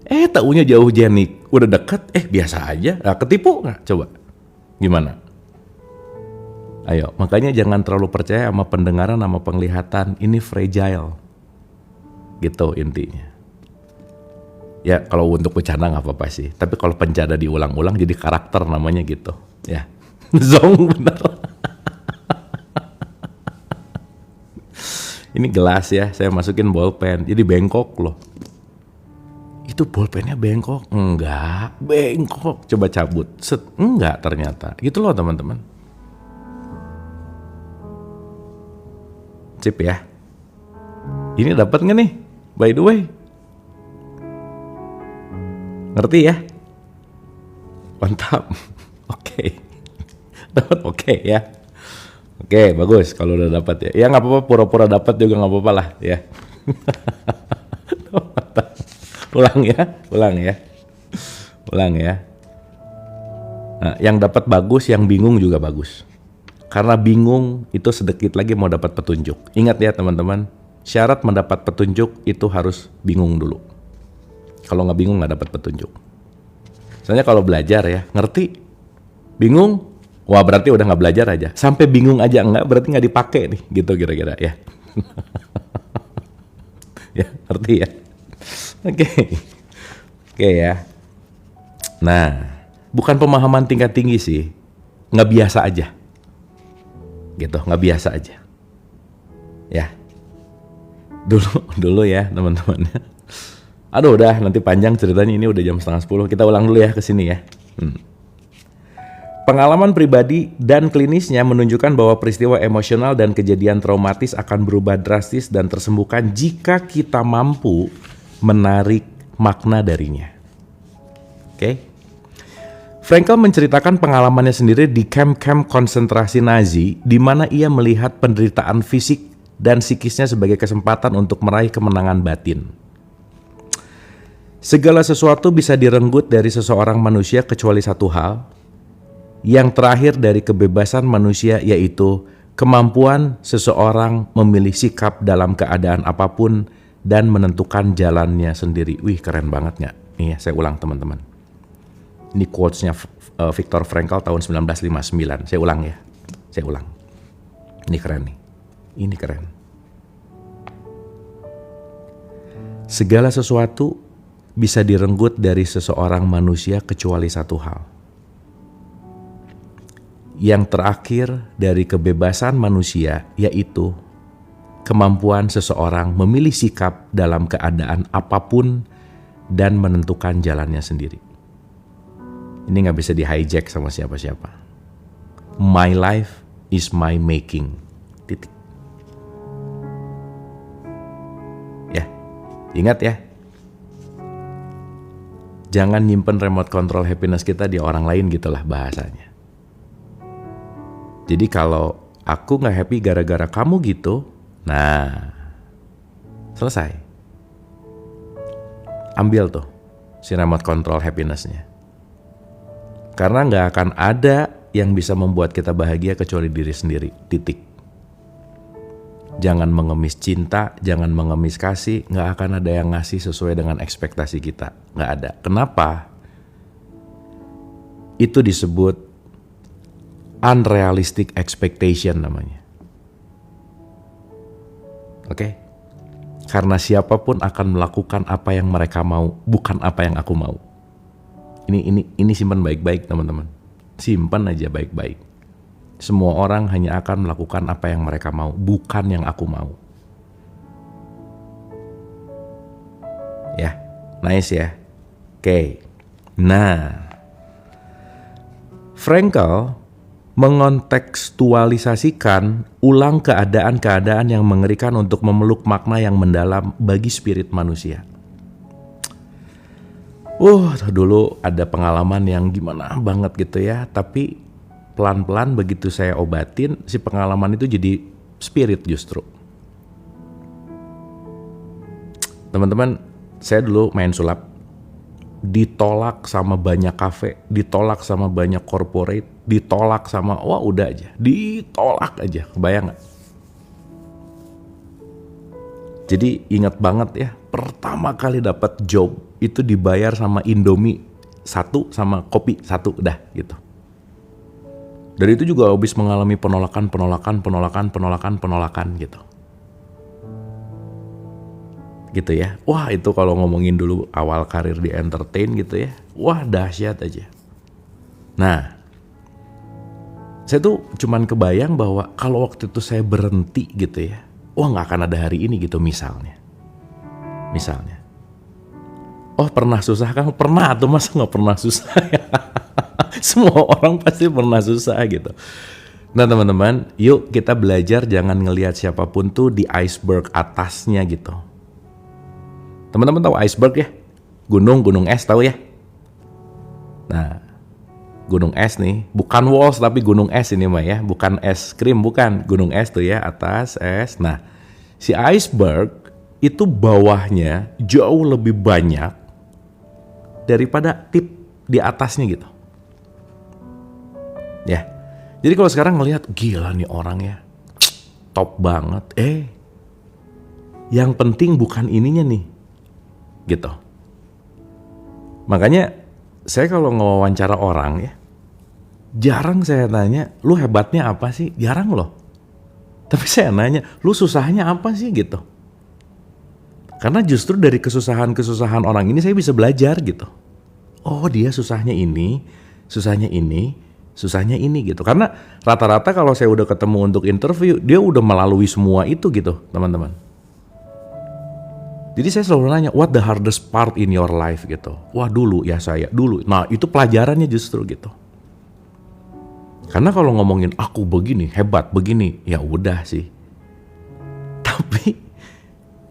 Taunya jauh jenik. Udah deket, biasa aja. Nah, ketipu nggak? Coba. Gimana? Ayo, makanya jangan terlalu percaya sama pendengaran sama penglihatan. Ini fragile. Gitu intinya. Ya kalau untuk bercanda nggak apa-apa sih. Tapi kalau pencanda diulang-ulang jadi karakter namanya gitu. Ya, zong bener. Ini gelas ya, saya masukin bolpen, jadi bengkok loh. Itu bolpennya bengkok? Enggak, bengkok. Coba cabut, set, enggak ternyata. Gitu loh teman-teman. Sip ya. Ini dapat nggak nih? By the way, ngerti ya? Mantap. Oke. Dapat oke ya. Oke, bagus kalau udah dapat ya. Ya nggak apa-apa, pura-pura dapat juga nggak apa-apa lah ya. Ulang ya. Nah, yang dapat bagus, yang bingung juga bagus. Karena bingung itu sedikit lagi mau dapat petunjuk. Ingat ya teman-teman, syarat mendapat petunjuk itu harus bingung dulu. Kalau nggak bingung nggak dapat petunjuk. Soalnya kalau belajar ya, ngerti, bingung, wah berarti udah nggak belajar aja. Sampai bingung aja enggak, berarti nggak dipakai nih, gitu kira-kira ya. Ya, ngerti ya? Oke ya. Nah, bukan pemahaman tingkat tinggi sih, nggak biasa aja. Gitu, nggak biasa aja. Ya. Dulu ya teman-teman. Aduh udah nanti panjang ceritanya, ini udah jam 9:30. Kita ulang dulu ya ke sini ya. Pengalaman pribadi dan klinisnya menunjukkan bahwa peristiwa emosional dan kejadian traumatis akan berubah drastis dan tersembuhkan jika kita mampu menarik makna darinya. Oke? Frankl menceritakan pengalamannya sendiri di kamp-kamp konsentrasi Nazi, di mana ia melihat penderitaan fisik dan psikisnya sebagai kesempatan untuk meraih kemenangan batin. Segala sesuatu bisa direnggut dari seseorang manusia kecuali satu hal, yang terakhir dari kebebasan manusia, yaitu kemampuan seseorang memilih sikap dalam keadaan apapun dan menentukan jalannya sendiri. Wih, keren banget nggak? Nih ya, saya ulang teman-teman. Ini quotes-nya Viktor Frankl tahun 1959. Saya ulang. Ini keren nih. Ini keren. Segala sesuatu bisa direnggut dari seseorang manusia kecuali satu hal. Yang terakhir dari kebebasan manusia, yaitu kemampuan seseorang memilih sikap dalam keadaan apapun dan menentukan jalannya sendiri. Ini gak bisa di-hijack sama siapa-siapa. My life is my making. Titik. Ya, ingat ya. Jangan nyimpen remote control happiness kita di orang lain gitulah bahasanya. Jadi kalau aku gak happy gara-gara kamu gitu, nah selesai. Ambil tuh si remote control happiness-nya. Karena gak akan ada yang bisa membuat kita bahagia kecuali diri sendiri, titik. Jangan mengemis cinta, jangan mengemis kasih, gak akan ada yang ngasih sesuai dengan ekspektasi kita, gak ada. Kenapa? Itu disebut unrealistic expectation namanya. Oke? Karena siapapun akan melakukan apa yang mereka mau, bukan apa yang aku mau. Ini simpan baik-baik teman-teman. Simpan aja baik-baik. Semua orang hanya akan melakukan apa yang mereka mau, bukan yang aku mau. Ya, nice ya. Oke. Nah, Frankl mengontekstualisasikan ulang keadaan-keadaan yang mengerikan untuk memeluk makna yang mendalam bagi spirit manusia. Dulu ada pengalaman yang gimana banget gitu ya, tapi pelan-pelan begitu saya obatin, si pengalaman itu jadi spirit justru. Teman-teman, saya dulu main sulap, ditolak sama banyak kafe, ditolak sama banyak corporate, ditolak sama, udah aja, ditolak aja, kebayang gak? Jadi ingat banget ya, pertama kali dapat job itu dibayar sama Indomie 1 sama kopi 1, udah gitu. Dari itu juga habis mengalami penolakan gitu. Gitu ya. Wah, itu kalau ngomongin dulu awal karir di entertain gitu ya. Wah, dahsyat aja. Nah, saya tuh cuman kebayang bahwa kalau waktu itu saya berhenti gitu ya. wah nggak akan ada hari ini gitu misalnya. Oh pernah susah kan? Pernah tuh, masa nggak pernah susah ya? Semua orang pasti pernah susah gitu. Nah teman-teman, yuk kita belajar jangan ngelihat siapapun tuh di iceberg atasnya gitu. Teman-teman tahu iceberg ya? Gunung es tahu ya? Nah, gunung es nih, bukan walls tapi gunung es ini mah ya, bukan es krim, bukan, gunung es tuh ya, atas es. Nah, si iceberg itu bawahnya jauh lebih banyak daripada tip di atasnya gitu. Ya, jadi kalau sekarang ngelihat gila nih orang ya, top banget. Yang penting bukan ininya nih, gitu. Makanya saya kalau ngewawancara orang ya, jarang saya tanya, lu hebatnya apa sih? Jarang loh. Tapi saya nanya, lu susahnya apa sih gitu. Karena justru dari kesusahan-kesusahan orang ini saya bisa belajar gitu. Oh dia susahnya ini, susahnya ini gitu. Karena rata-rata kalau saya udah ketemu untuk interview, dia udah melalui semua itu gitu teman-teman. Jadi saya selalu nanya, what the hardest part in your life gitu. Wah dulu. Nah itu pelajarannya justru gitu. Karena kalau ngomongin aku begini, hebat begini, ya udah sih. Tapi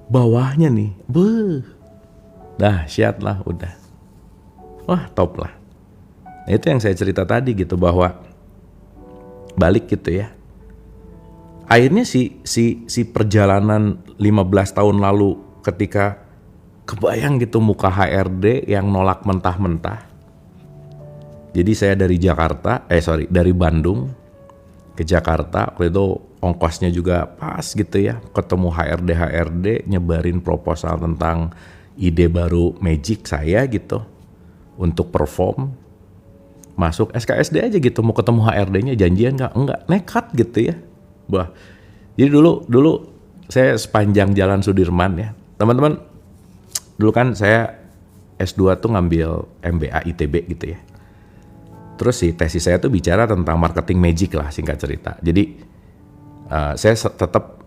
bawahnya nih, dahsyat lah udah. Wah top lah. Nah itu yang saya cerita tadi gitu, bahwa balik gitu ya. Akhirnya si perjalanan 15 tahun lalu ketika kebayang gitu muka HRD yang nolak mentah-mentah. Jadi saya dari Bandung ke Jakarta, waktu itu ongkosnya juga pas gitu ya. Ketemu HRD nyebarin proposal tentang ide baru Magic saya gitu untuk perform. Masuk SKSD aja gitu, mau ketemu HRD-nya, janjian enggak, nekat gitu ya. Jadi dulu saya sepanjang Jalan Sudirman ya. Teman-teman, dulu kan saya S2 tuh ngambil MBA ITB gitu ya. Terus tesis saya tuh bicara tentang marketing magic lah, singkat cerita. Jadi saya tetap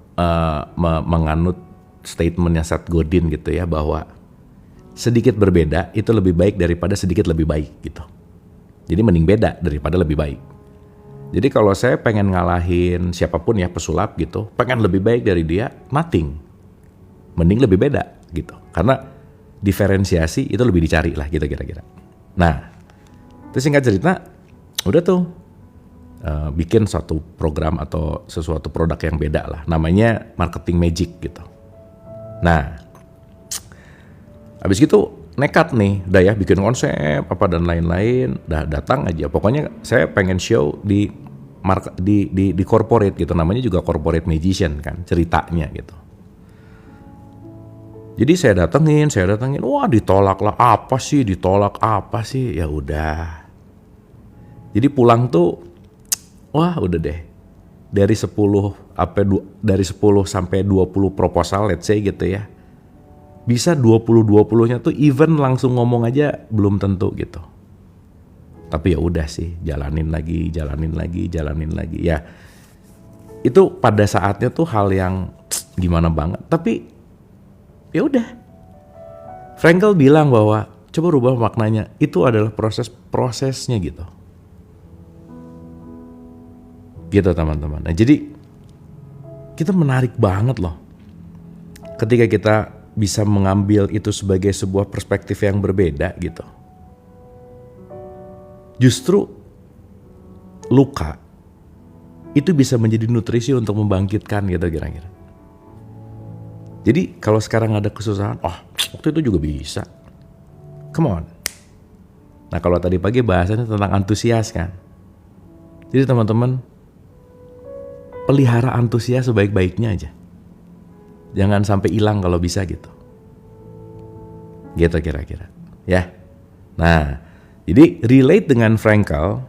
menganut statementnya Seth Godin gitu ya, bahwa sedikit berbeda itu lebih baik daripada sedikit lebih baik gitu. Jadi mending beda daripada lebih baik. Jadi kalau saya pengen ngalahin siapapun ya pesulap gitu, pengen lebih baik dari dia, nothing. Mending lebih beda gitu. Karena diferensiasi itu lebih dicari lah gitu kira-kira. Nah, terus singkat cerita, udah tuh bikin suatu program atau sesuatu produk yang beda lah. Namanya marketing magic gitu. Nah, habis gitu nekat nih, udah ya bikin konsep apa dan lain-lain, udah datang aja. Pokoknya saya pengen show di corporate gitu, namanya juga corporate magician kan ceritanya gitu. Jadi saya datengin, wah ditolak apa sih, ya udah. Jadi pulang tuh, wah udah deh, dari 10 sampai 20 proposal let's say gitu ya, bisa 20-20-nya tuh even langsung ngomong aja belum tentu gitu. Tapi ya udah sih, jalanin lagi ya. Itu pada saatnya tuh hal yang gimana banget, tapi ya udah. Frankl bilang bahwa coba rubah maknanya, itu adalah prosesnya gitu. Gitu teman-teman. Nah, jadi kita menarik banget loh ketika kita bisa mengambil itu sebagai sebuah perspektif yang berbeda gitu. Justru luka itu bisa menjadi nutrisi untuk membangkitkan gitu kira-kira. Jadi kalau sekarang ada kesusahan, waktu itu juga bisa. Come on. Nah kalau tadi pagi bahasanya tentang antusias kan. Jadi teman-teman, pelihara antusias sebaik-baiknya aja. Jangan sampai hilang kalau bisa gitu. Gitu kira-kira. Ya. Nah, jadi relate dengan Frankl,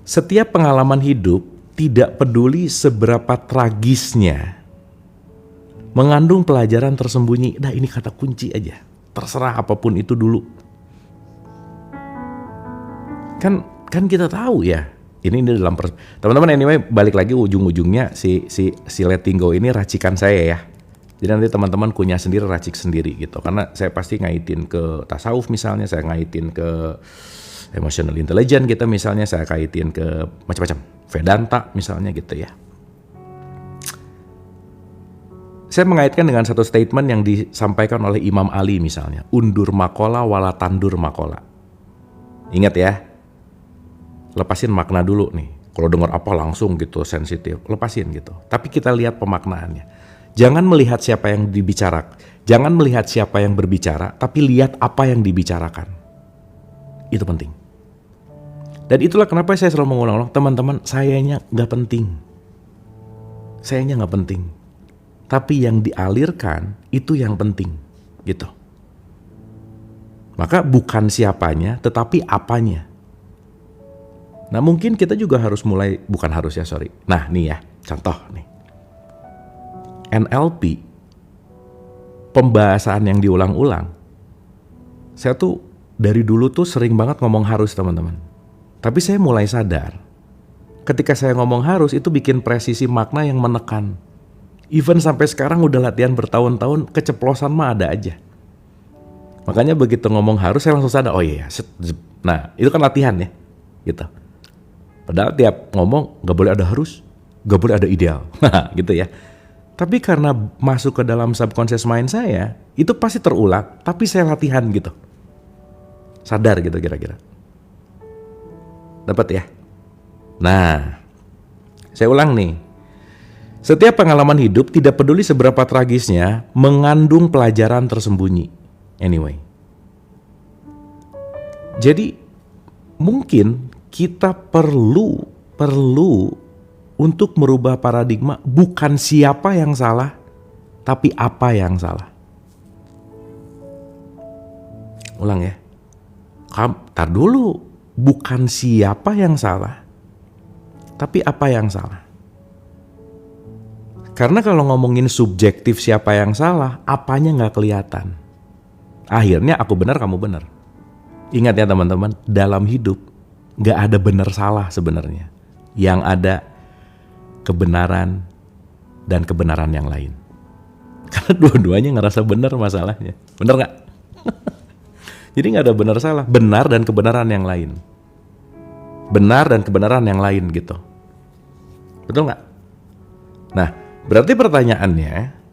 setiap pengalaman hidup tidak peduli seberapa tragisnya, mengandung pelajaran tersembunyi. Nah ini kata kunci aja. Terserah apapun itu dulu. Kan kita tahu ya, Ini dalam teman-teman, anyway, balik lagi ujung-ujungnya si letting go ini racikan saya ya. Jadi nanti teman-teman kunyah sendiri, racik sendiri gitu. Karena saya pasti ngaitin ke tasawuf misalnya, saya ngaitin ke emotional intelligence gitu misalnya, saya kaitin ke macam-macam, Vedanta misalnya gitu ya. Saya mengaitkan dengan satu statement yang disampaikan oleh Imam Ali misalnya, undur makola wala tandur makola. Ingat ya, lepasin makna dulu nih. Kalau dengar apa langsung gitu sensitif, lepasin gitu. Tapi kita lihat pemaknaannya. Jangan melihat siapa yang dibicarakan, jangan melihat siapa yang berbicara, tapi lihat apa yang dibicarakan. Itu penting. Dan itulah kenapa saya selalu mengulang-ulang, teman-teman, sayanya nggak penting. Sayanya nggak penting. Tapi yang dialirkan itu yang penting, gitu. Maka bukan siapanya, tetapi apanya. Nah mungkin kita juga harus mulai, bukan harus ya, sorry. Nah nih ya, contoh nih. NLP, pembahasan yang diulang-ulang. Saya tuh dari dulu tuh sering banget ngomong harus, teman-teman. Tapi saya mulai sadar, ketika saya ngomong harus itu bikin presisi makna yang menekan. Even sampai sekarang udah latihan bertahun-tahun, keceplosan mah ada aja. Makanya begitu ngomong harus saya langsung sadar, oh iya, nah itu kan latihan ya, gitu. Padahal tiap ngomong gak boleh ada harus, gak boleh ada ideal, gitu ya. Tapi karena masuk ke dalam subconscious mind saya, itu pasti terulang, tapi saya latihan gitu. Sadar gitu kira-kira. Dapat ya? Nah, saya ulang nih. Setiap pengalaman hidup, tidak peduli seberapa tragisnya, mengandung pelajaran tersembunyi. Anyway. Jadi, mungkin kita perlu untuk merubah paradigma, bukan siapa yang salah, tapi apa yang salah. Ulang ya. Tar dulu, bukan siapa yang salah, tapi apa yang salah. Karena kalau ngomongin subjektif siapa yang salah, apanya nggak kelihatan. Akhirnya aku benar, kamu benar. Ingat ya teman-teman, dalam hidup nggak ada benar salah sebenarnya. Yang ada kebenaran dan kebenaran yang lain. Karena dua-duanya ngerasa benar masalahnya. Benar nggak? Jadi nggak ada benar salah, benar dan kebenaran yang lain. Benar dan kebenaran yang lain gitu. Betul nggak? Nah, berarti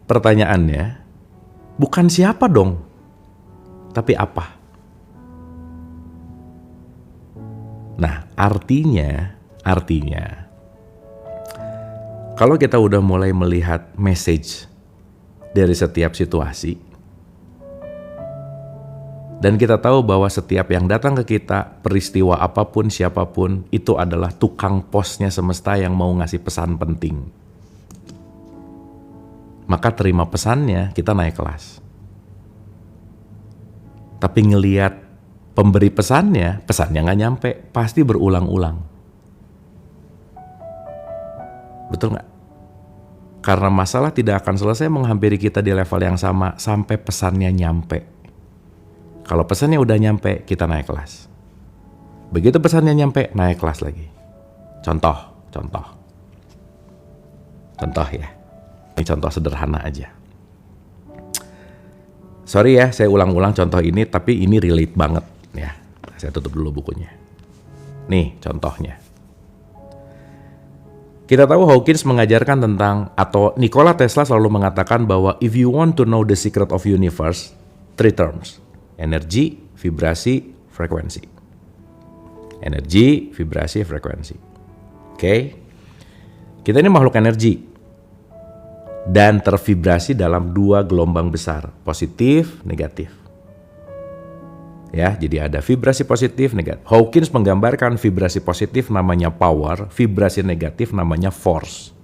pertanyaannya bukan siapa dong, tapi apa. Nah, artinya kalau kita udah mulai melihat message dari setiap situasi, dan kita tahu bahwa setiap yang datang ke kita, peristiwa apapun, siapapun, itu adalah tukang posnya semesta yang mau ngasih pesan penting. Maka terima pesannya, kita naik kelas. Tapi ngelihat pemberi pesannya nggak nyampe, pasti berulang-ulang. Betul nggak? Karena masalah tidak akan selesai menghampiri kita di level yang sama sampai pesannya nyampe. Kalau pesannya udah nyampe, kita naik kelas. Begitu pesannya nyampe, naik kelas lagi. Contoh ya. Ini contoh sederhana aja. Sorry ya, saya ulang-ulang contoh ini, tapi ini relate banget ya. Saya tutup dulu bukunya. Nih contohnya. Kita tahu Hawkins mengajarkan tentang, atau Nikola Tesla selalu mengatakan bahwa if you want to know the secret of universe, 3 terms. Energi, vibrasi, frekuensi. Energi, vibrasi, frekuensi. Oke. Kita ini makhluk energi. Dan tervibrasi dalam 2 gelombang besar, positif, negatif. Ya, jadi ada vibrasi positif, negatif. Hawkins menggambarkan vibrasi positif namanya power, vibrasi negatif namanya force.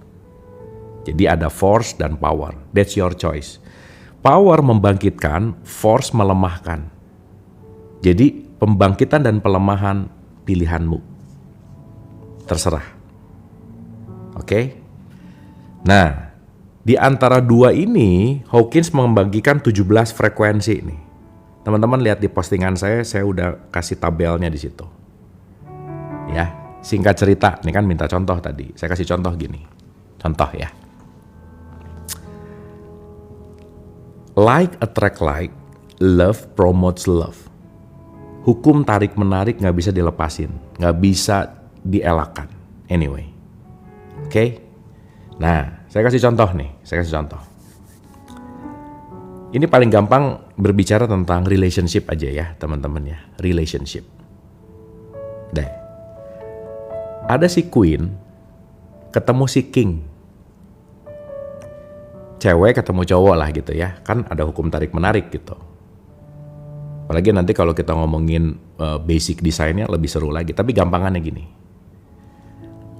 Jadi ada force dan power. That's your choice. Power membangkitkan, force melemahkan. Jadi pembangkitan dan pelemahan pilihanmu. Terserah. Oke? Nah, di antara 2 ini, Hawkins membagikan 17 frekuensi nih. Teman-teman lihat di postingan saya udah kasih tabelnya di situ. Ya, Singkat cerita, ini kan minta contoh tadi. Saya kasih contoh gini. Contoh ya. Like attract like, love promotes love. Hukum tarik-menarik gak bisa dilepasin, gak bisa dielakkan. Anyway. Oke? Nah, saya kasih contoh nih, Ini paling gampang berbicara tentang relationship aja ya, teman-teman ya. Relationship. Deh. Ada si Queen ketemu si King. Cewek ketemu cowok lah gitu ya. Kan ada hukum tarik-menarik gitu. Apalagi nanti kalau kita ngomongin basic desainnya lebih seru lagi. Tapi gampangannya gini.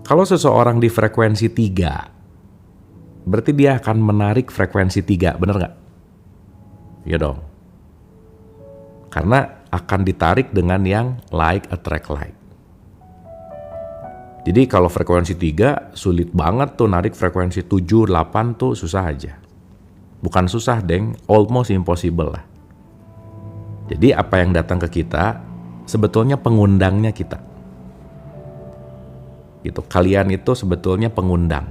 Kalau seseorang di frekuensi 3, berarti dia akan menarik frekuensi 3, bener gak? Iya dong. Karena akan ditarik dengan yang like attract like. Jadi kalau frekuensi 3 sulit banget tuh narik frekuensi 7, 8 tuh susah aja. Bukan susah deng, almost impossible lah. Jadi apa yang datang ke kita sebetulnya pengundangnya kita. Gitu. Kalian itu sebetulnya pengundang.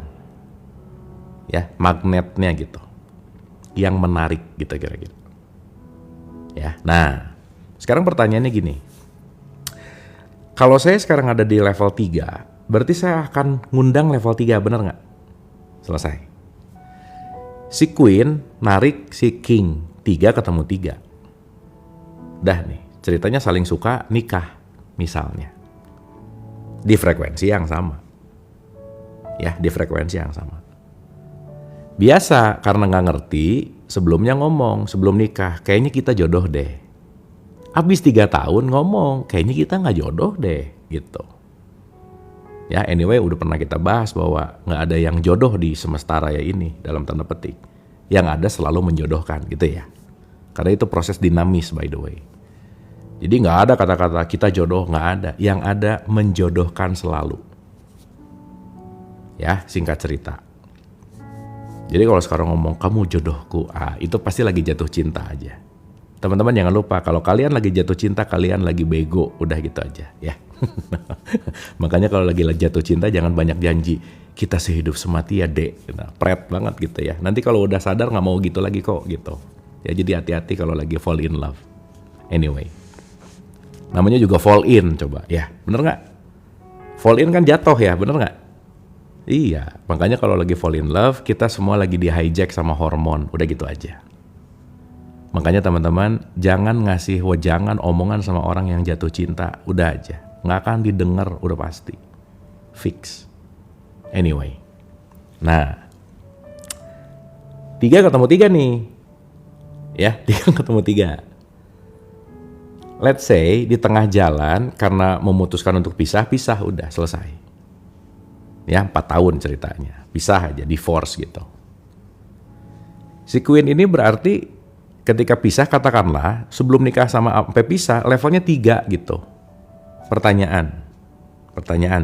Ya, magnetnya gitu. Yang menarik gitu kira-kira. Ya. Nah, sekarang pertanyaannya gini. Kalau saya sekarang ada di level 3, berarti saya akan ngundang level 3, bener nggak? Selesai. Si Queen narik si King, 3 ketemu 3. Dah nih, ceritanya saling suka, nikah misalnya. Di frekuensi yang sama. Ya, di frekuensi yang sama. Biasa karena nggak ngerti, sebelumnya ngomong, sebelum nikah, kayaknya kita jodoh deh. Habis 3 tahun ngomong, kayaknya kita nggak jodoh deh, gitu. Ya, anyway, udah pernah kita bahas bahwa nggak ada yang jodoh di semesta raya ini, dalam tanda petik. Yang ada selalu menjodohkan, gitu ya. Karena itu proses dinamis, by the way. Jadi nggak ada kata-kata kita jodoh, nggak ada. Yang ada menjodohkan selalu. Ya, singkat cerita. Jadi kalau sekarang ngomong kamu jodohku, itu pasti lagi jatuh cinta aja. Teman-teman jangan lupa, kalau kalian lagi jatuh cinta, kalian lagi bego, udah gitu aja ya. Makanya kalau lagi jatuh cinta jangan banyak janji. Kita sehidup semati ya dek, nah, pret banget gitu ya. Nanti kalau udah sadar nggak mau gitu lagi kok gitu. Ya jadi hati-hati kalau lagi fall in love. Anyway, namanya juga fall in, coba ya, bener nggak? Fall in kan jatuh ya, bener nggak? Iya, makanya kalau lagi fall in love, kita semua lagi di hijack sama hormon, udah gitu aja. Makanya teman-teman, jangan ngasih wejangan omongan sama orang yang jatuh cinta, udah aja. Nggak akan didengar, udah pasti. Fix. Anyway. Nah, 3 ketemu 3 nih. Ya, 3 ketemu 3. Let's say di tengah jalan, karena memutuskan untuk pisah udah selesai. Ya, 4 tahun ceritanya. Pisah aja, divorce gitu. Si Queen ini berarti ketika pisah, katakanlah sebelum nikah sama sampai pisah levelnya 3 gitu. Pertanyaan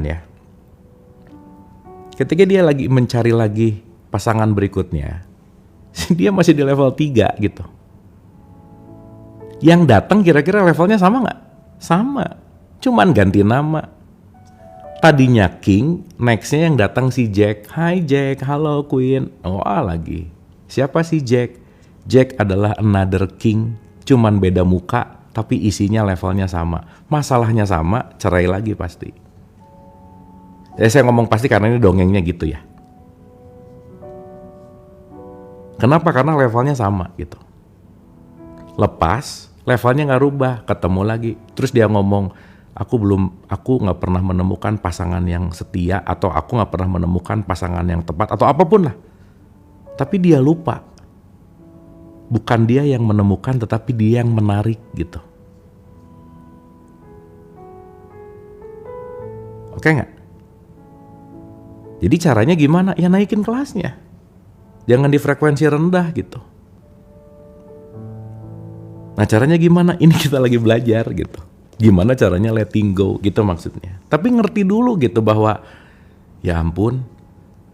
ya. Ketika dia lagi mencari lagi pasangan berikutnya, dia masih di level 3 gitu. Yang datang kira-kira levelnya sama nggak? Sama, cuman ganti nama. Tadinya King, nextnya yang datang si Jack. Hai Jack, halo Queen. Lagi. Siapa si Jack? Jack adalah another king, cuman beda muka, tapi isinya levelnya sama. Masalahnya sama, cerai lagi pasti. Saya ngomong pasti karena ini dongengnya gitu ya. Kenapa? Karena levelnya sama gitu. Lepas, levelnya nggak rubah, ketemu lagi. Terus dia ngomong, aku nggak pernah menemukan pasangan yang setia, atau aku nggak pernah menemukan pasangan yang tepat, atau apapun lah. Tapi dia lupa. Bukan dia yang menemukan, tetapi dia yang menarik gitu. Oke nggak? Jadi caranya gimana? Ya naikin kelasnya. Jangan di frekuensi rendah gitu. Nah caranya gimana? Ini kita lagi belajar gitu. Gimana caranya letting go gitu maksudnya. Tapi ngerti dulu gitu bahwa ya ampun,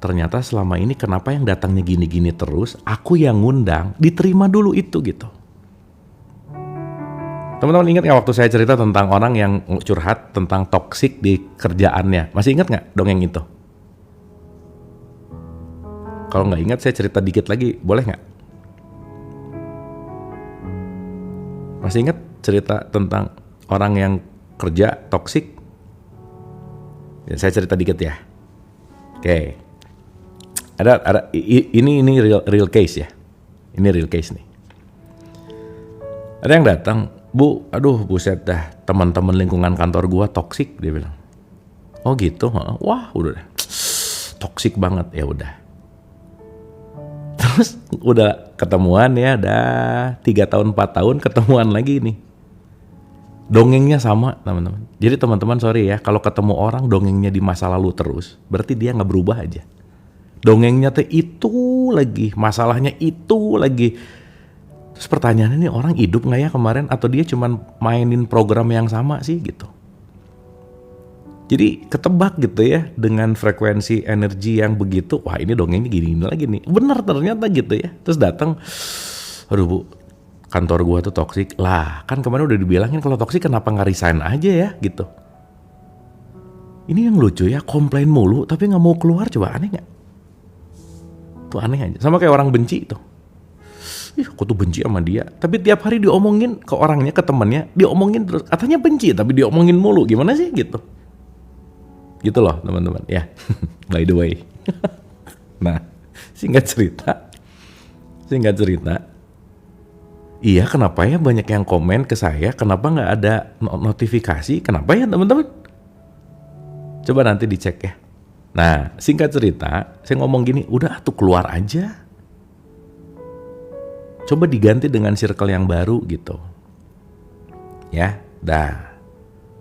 ternyata selama ini kenapa yang datangnya gini-gini terus, aku yang ngundang, diterima dulu itu gitu. Teman-teman ingat nggak waktu saya cerita tentang orang yang curhat tentang toksik di kerjaannya? Masih ingat nggak dongeng itu? Kalau nggak ingat saya cerita dikit lagi, boleh nggak? Masih ingat cerita tentang orang yang kerja toksik? Ya, saya cerita dikit ya. Oke. Ini real case ya. Ini real case nih. Ada yang datang, Bu, aduh buset dah, teman-teman lingkungan kantor gua toksik, dia bilang. Oh gitu, wah udah toksik banget, ya udah. Terus udah ketemuan ya, udah 3 tahun 4 tahun ketemuan lagi nih. Dongengnya sama teman-teman. Jadi teman-teman sorry ya, kalau ketemu orang dongengnya di masa lalu terus, berarti dia nggak berubah aja. Dongengnya tuh itu lagi, masalahnya itu lagi. Terus pertanyaannya nih, orang hidup nggak ya kemarin, atau dia cuman mainin program yang sama sih gitu. Jadi ketebak gitu ya, dengan frekuensi energi yang begitu, wah ini dongengnya gini lagi nih. Bener ternyata gitu ya. Terus datang, aduh Bu, kantor gua tuh toksik. Lah kan kemarin udah dibilangin kalau toksik kenapa nggak resign aja ya gitu. Ini yang lucu ya, komplain mulu tapi nggak mau keluar, coba aneh nggak? Tuh aneh aja, sama kayak orang benci tuh. Ih, aku tuh benci sama dia, tapi tiap hari diomongin ke orangnya, ke temennya, diomongin terus. Katanya benci, tapi diomongin mulu. Gimana sih gitu? Gitu loh teman-teman ya. By the way. Nah, singkat cerita. Iya, kenapa ya banyak yang komen ke saya? Kenapa nggak ada notifikasi? Kenapa ya teman-teman? Coba nanti dicek ya. Nah, singkat cerita, saya ngomong gini, udah tuh keluar aja. Coba diganti dengan circle yang baru gitu. Ya, dah.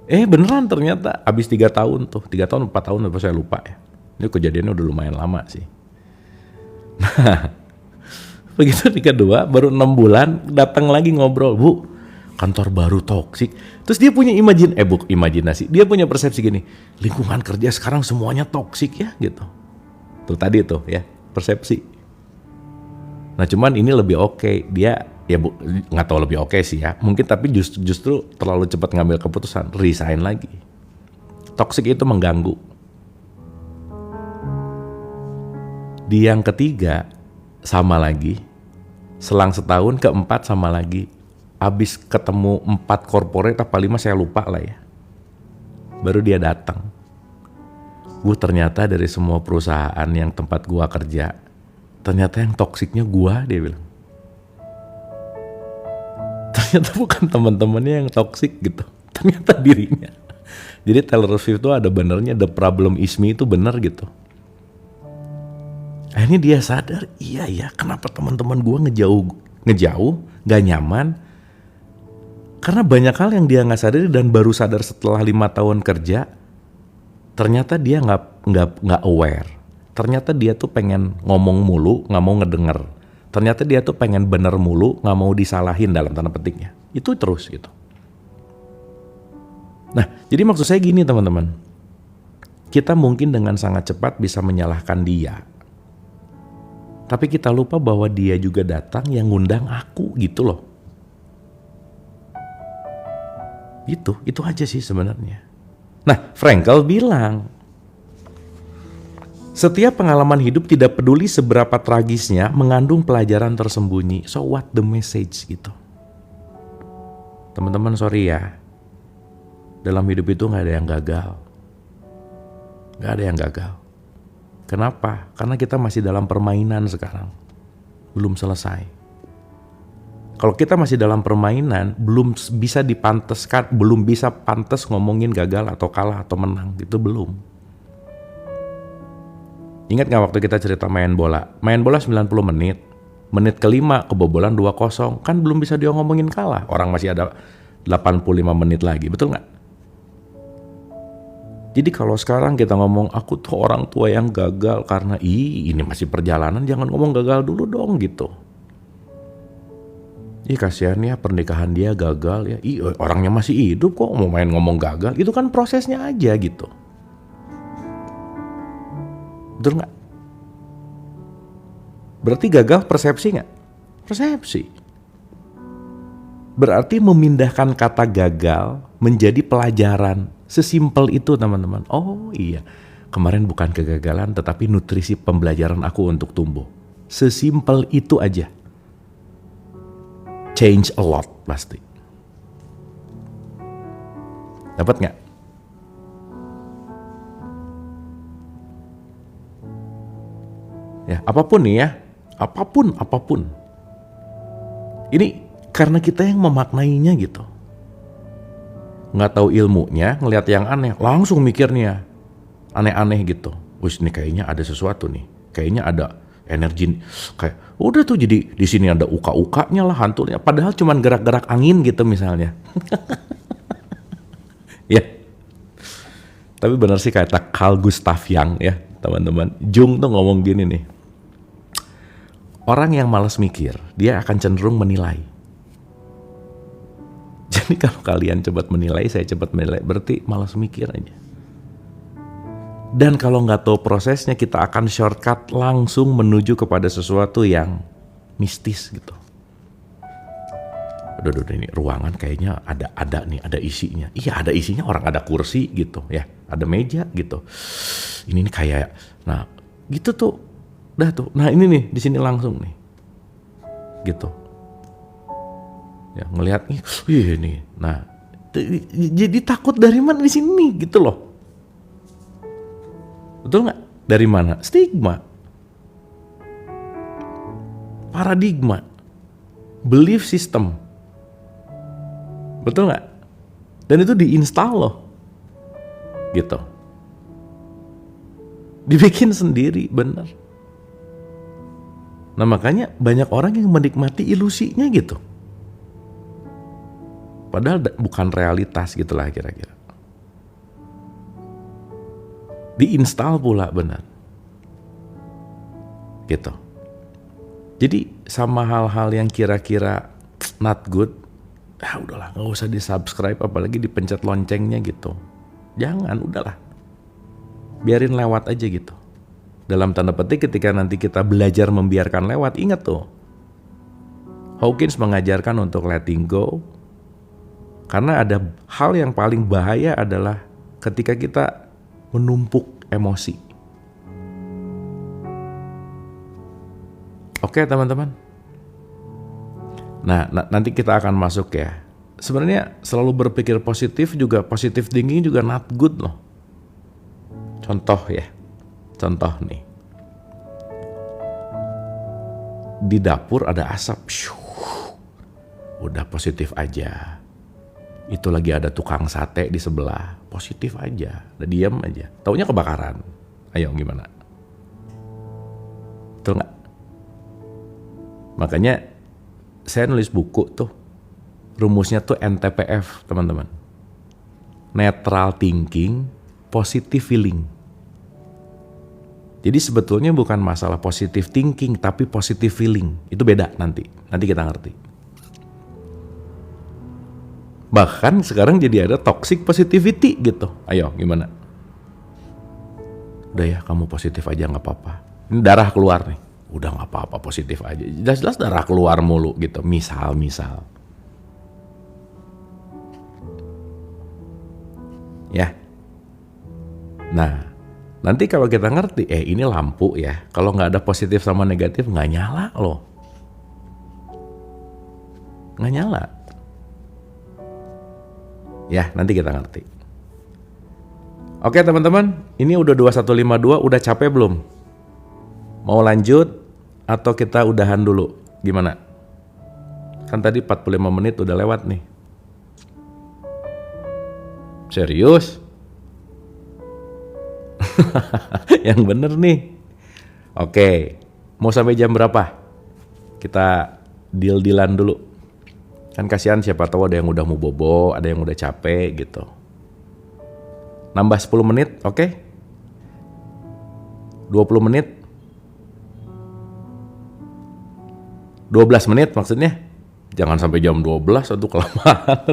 Beneran ternyata abis 3 tahun tuh, 3 tahun 4 tahun apa saya lupa ya. Ini kejadiannya udah lumayan lama sih. Nah, begitu di kedua baru 6 bulan datang lagi ngobrol, Bu, kantor baru toksik. Terus dia punya imajinasi. Dia punya persepsi gini, lingkungan kerja sekarang semuanya toksik ya gitu. Tuh tadi tuh ya, persepsi. Nah cuman ini lebih oke. Dia ya Bu, nggak tahu lebih oke sih ya. Mungkin tapi justru terlalu cepat ngambil keputusan, resign lagi. Toksik itu mengganggu. Di yang ketiga sama lagi. Selang setahun keempat sama lagi. Abis ketemu 4 corporate apa 5 saya lupa lah ya. Baru dia datang. Bu, ternyata dari semua perusahaan yang tempat gua kerja, ternyata yang toksiknya gua, dia bilang. Ternyata bukan teman-temannya yang toksik gitu. Ternyata dirinya. Jadi Taylor Swift itu ada benernya, the problem is me itu bener gitu. Akhirnya dia sadar, iya ya, kenapa teman-teman gua ngejauh, gak nyaman. Karena banyak hal yang dia nggak sadari dan baru sadar setelah 5 tahun kerja. Ternyata dia nggak aware. Ternyata dia tuh pengen ngomong mulu, nggak mau ngedenger. Ternyata dia tuh pengen bener mulu, nggak mau disalahin dalam tanda petiknya. Itu terus gitu. Nah, jadi maksud saya gini teman-teman. Kita mungkin dengan sangat cepat bisa menyalahkan dia. Tapi kita lupa bahwa dia juga datang yang ngundang aku gitu loh. Itu aja sih sebenarnya. Nah, Frankl bilang, setiap pengalaman hidup tidak peduli seberapa tragisnya mengandung pelajaran tersembunyi. So what the message gitu. Teman-teman sorry ya, dalam hidup itu gak ada yang gagal. Gak ada yang gagal. Kenapa? Karena kita masih dalam permainan sekarang. Belum selesai. Kalau kita masih dalam permainan, belum bisa dipanteskan, belum bisa pantas ngomongin gagal atau kalah atau menang. Itu belum. Ingat gak waktu kita cerita main bola? Main bola 90 menit. Menit ke-5 kebobolan 2-0. Kan belum bisa dia ngomongin kalah. Orang masih ada 85 menit lagi. Betul gak? Jadi kalau sekarang kita ngomong, aku tuh orang tua yang gagal karena ini masih perjalanan, jangan ngomong gagal dulu dong gitu. Kasihan ya pernikahan dia gagal ya. Orangnya masih hidup kok mau main ngomong gagal. Itu kan prosesnya aja gitu. Betul gak? Berarti gagal persepsi gak? Persepsi. Berarti memindahkan kata gagal menjadi pelajaran. Sesimpel itu teman-teman. Oh iya, kemarin bukan kegagalan tetapi nutrisi pembelajaran aku untuk tumbuh. Sesimpel itu aja. Change a lot pasti. Dapat nggak? Ya, apapun nih ya. Apapun. Ini karena kita yang memaknainya gitu. Nggak tahu ilmunya, ngelihat yang aneh, langsung mikirnya aneh-aneh gitu. Wih, ini kayaknya ada sesuatu nih. Kayaknya ada energi. Kayak udah tuh jadi di sini ada uka-ukanya lah, hantunya. Padahal cuman gerak-gerak angin gitu misalnya. Ya. Tapi benar sih kata Carl Gustav Jung ya, teman-teman. Jung tuh ngomong gini nih. Orang yang malas mikir, dia akan cenderung menilai. Jadi kalau kalian cepat menilai, saya cepat menilai, berarti malas mikir aja. Dan kalau nggak tahu prosesnya, kita akan shortcut langsung menuju kepada sesuatu yang mistis gitu. Aduh, ini ruangan kayaknya ada isinya. Iya, ada isinya, orang ada kursi gitu ya, ada meja gitu. Ini nih kayak, nah gitu tuh. Dah tuh, nah ini nih di sini langsung nih, gitu. Ya ngelihat nih, ini, nah jadi takut dari mana di sini gitu loh. Betul nggak? Dari mana? Stigma, paradigma, belief system, betul nggak? Dan itu diinstal loh, gitu. Dibikin sendiri, bener. Nah makanya banyak orang yang menikmati ilusinya gitu. Padahal bukan realitas gitulah kira-kira. Diinstal pula benar. Gitu. Jadi sama hal-hal yang kira-kira not good, udahlah gak usah di-subscribe apalagi dipencet loncengnya gitu. Jangan, udahlah. Biarin lewat aja gitu. Dalam tanda petik ketika nanti kita belajar membiarkan lewat, ingat tuh. Hawkins mengajarkan untuk letting go. Karena ada hal yang paling bahaya adalah ketika kita menumpuk emosi. Oke teman-teman. Nah, nanti kita akan masuk ya. Sebenarnya selalu berpikir positif juga, positive thinking juga not good loh. Contoh ya. Contoh nih, di dapur ada asap, udah positif aja. Itu lagi ada tukang sate di sebelah, positif aja, udah diam aja. Taunya kebakaran, ayo gimana? Betul nggak? Makanya saya nulis buku tuh, rumusnya tuh NTPF teman-teman. Neutral thinking, positive feeling. Jadi sebetulnya bukan masalah positive thinking, tapi positive feeling. Itu beda nanti kita ngerti. Bahkan sekarang jadi ada toxic positivity gitu. Ayo gimana? Udah ya kamu positif aja gak apa-apa. Ini darah keluar nih. Udah gak apa-apa positif aja. Jelas-jelas darah keluar mulu gitu. Misal. Ya. Nah. Nanti kalau kita ngerti, ini lampu ya. Kalau nggak ada positif sama negatif, nggak nyala loh. Nggak nyala. Ya, nanti kita ngerti. Oke teman-teman, ini udah 2152, udah capek belum? Mau lanjut atau kita udahan dulu? Gimana? Kan tadi 45 menit udah lewat nih. Serius? Yang bener nih. Oke, mau sampai jam berapa? Kita deal-dealan dulu. Kan kasihan siapa tahu ada yang udah mau bobo, ada yang udah capek gitu. Nambah 10 menit, oke? 20 menit? 12 menit maksudnya? Jangan sampai jam 12 atau kelamaan.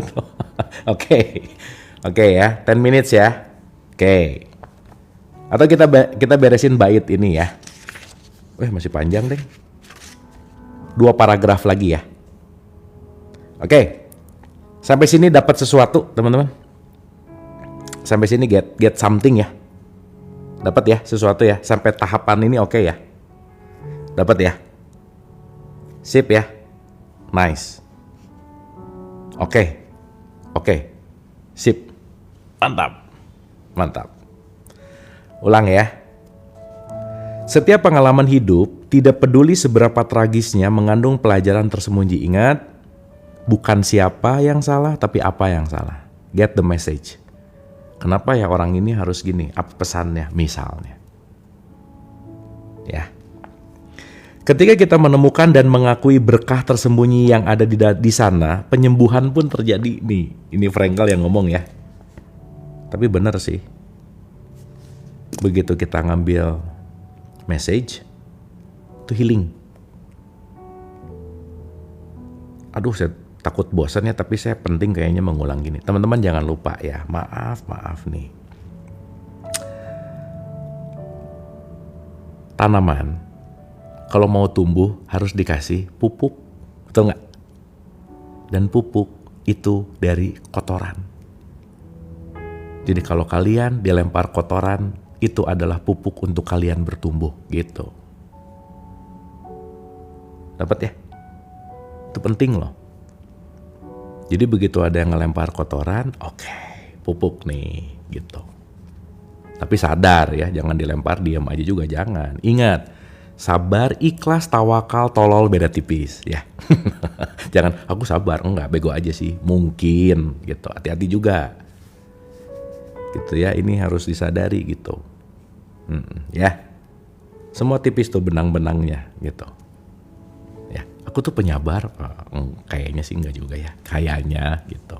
Oke ya, 10 minutes ya. Oke. Atau kita beresin bait ini ya. Masih panjang deh. 2 paragraf lagi ya. Oke. Sampai sini dapat sesuatu, teman-teman? Sampai sini get something ya? Dapat ya sesuatu ya? Sampai tahapan ini oke ya? Dapat ya? Sip ya? Nice. Oke. Sip. Mantap. Ulang ya. Setiap pengalaman hidup, tidak peduli seberapa tragisnya, mengandung pelajaran tersembunyi. Ingat, bukan siapa yang salah, tapi apa yang salah. Get the message. Kenapa ya orang ini harus gini? Apa pesannya misalnya? Ya. Ketika kita menemukan dan mengakui berkah tersembunyi yang ada di sana, penyembuhan pun terjadi. Nih, ini Frankl yang ngomong ya. Tapi benar sih. Begitu kita ngambil message, itu healing. Aduh, saya takut bosan ya, tapi saya penting kayaknya mengulang gini. Teman-teman jangan lupa ya, maaf nih. Tanaman, kalau mau tumbuh harus dikasih pupuk, betul nggak? Dan pupuk itu dari kotoran. Jadi kalau kalian dilempar kotoran, itu adalah pupuk untuk kalian bertumbuh, gitu. Dapat ya? Itu penting loh. Jadi begitu ada yang ngelempar kotoran, oke, pupuk nih, gitu. Tapi sadar ya, jangan dilempar diam aja juga, jangan. Ingat, sabar, ikhlas, tawakal, tolol beda tipis ya. Jangan aku sabar, enggak, bego aja sih, mungkin gitu. Hati-hati juga. Gitu ya, ini harus disadari gitu. Ya. Semua tipis tuh benang-benangnya gitu. Ya, aku tuh penyabar, kayaknya sih enggak juga ya. Kayaknya gitu.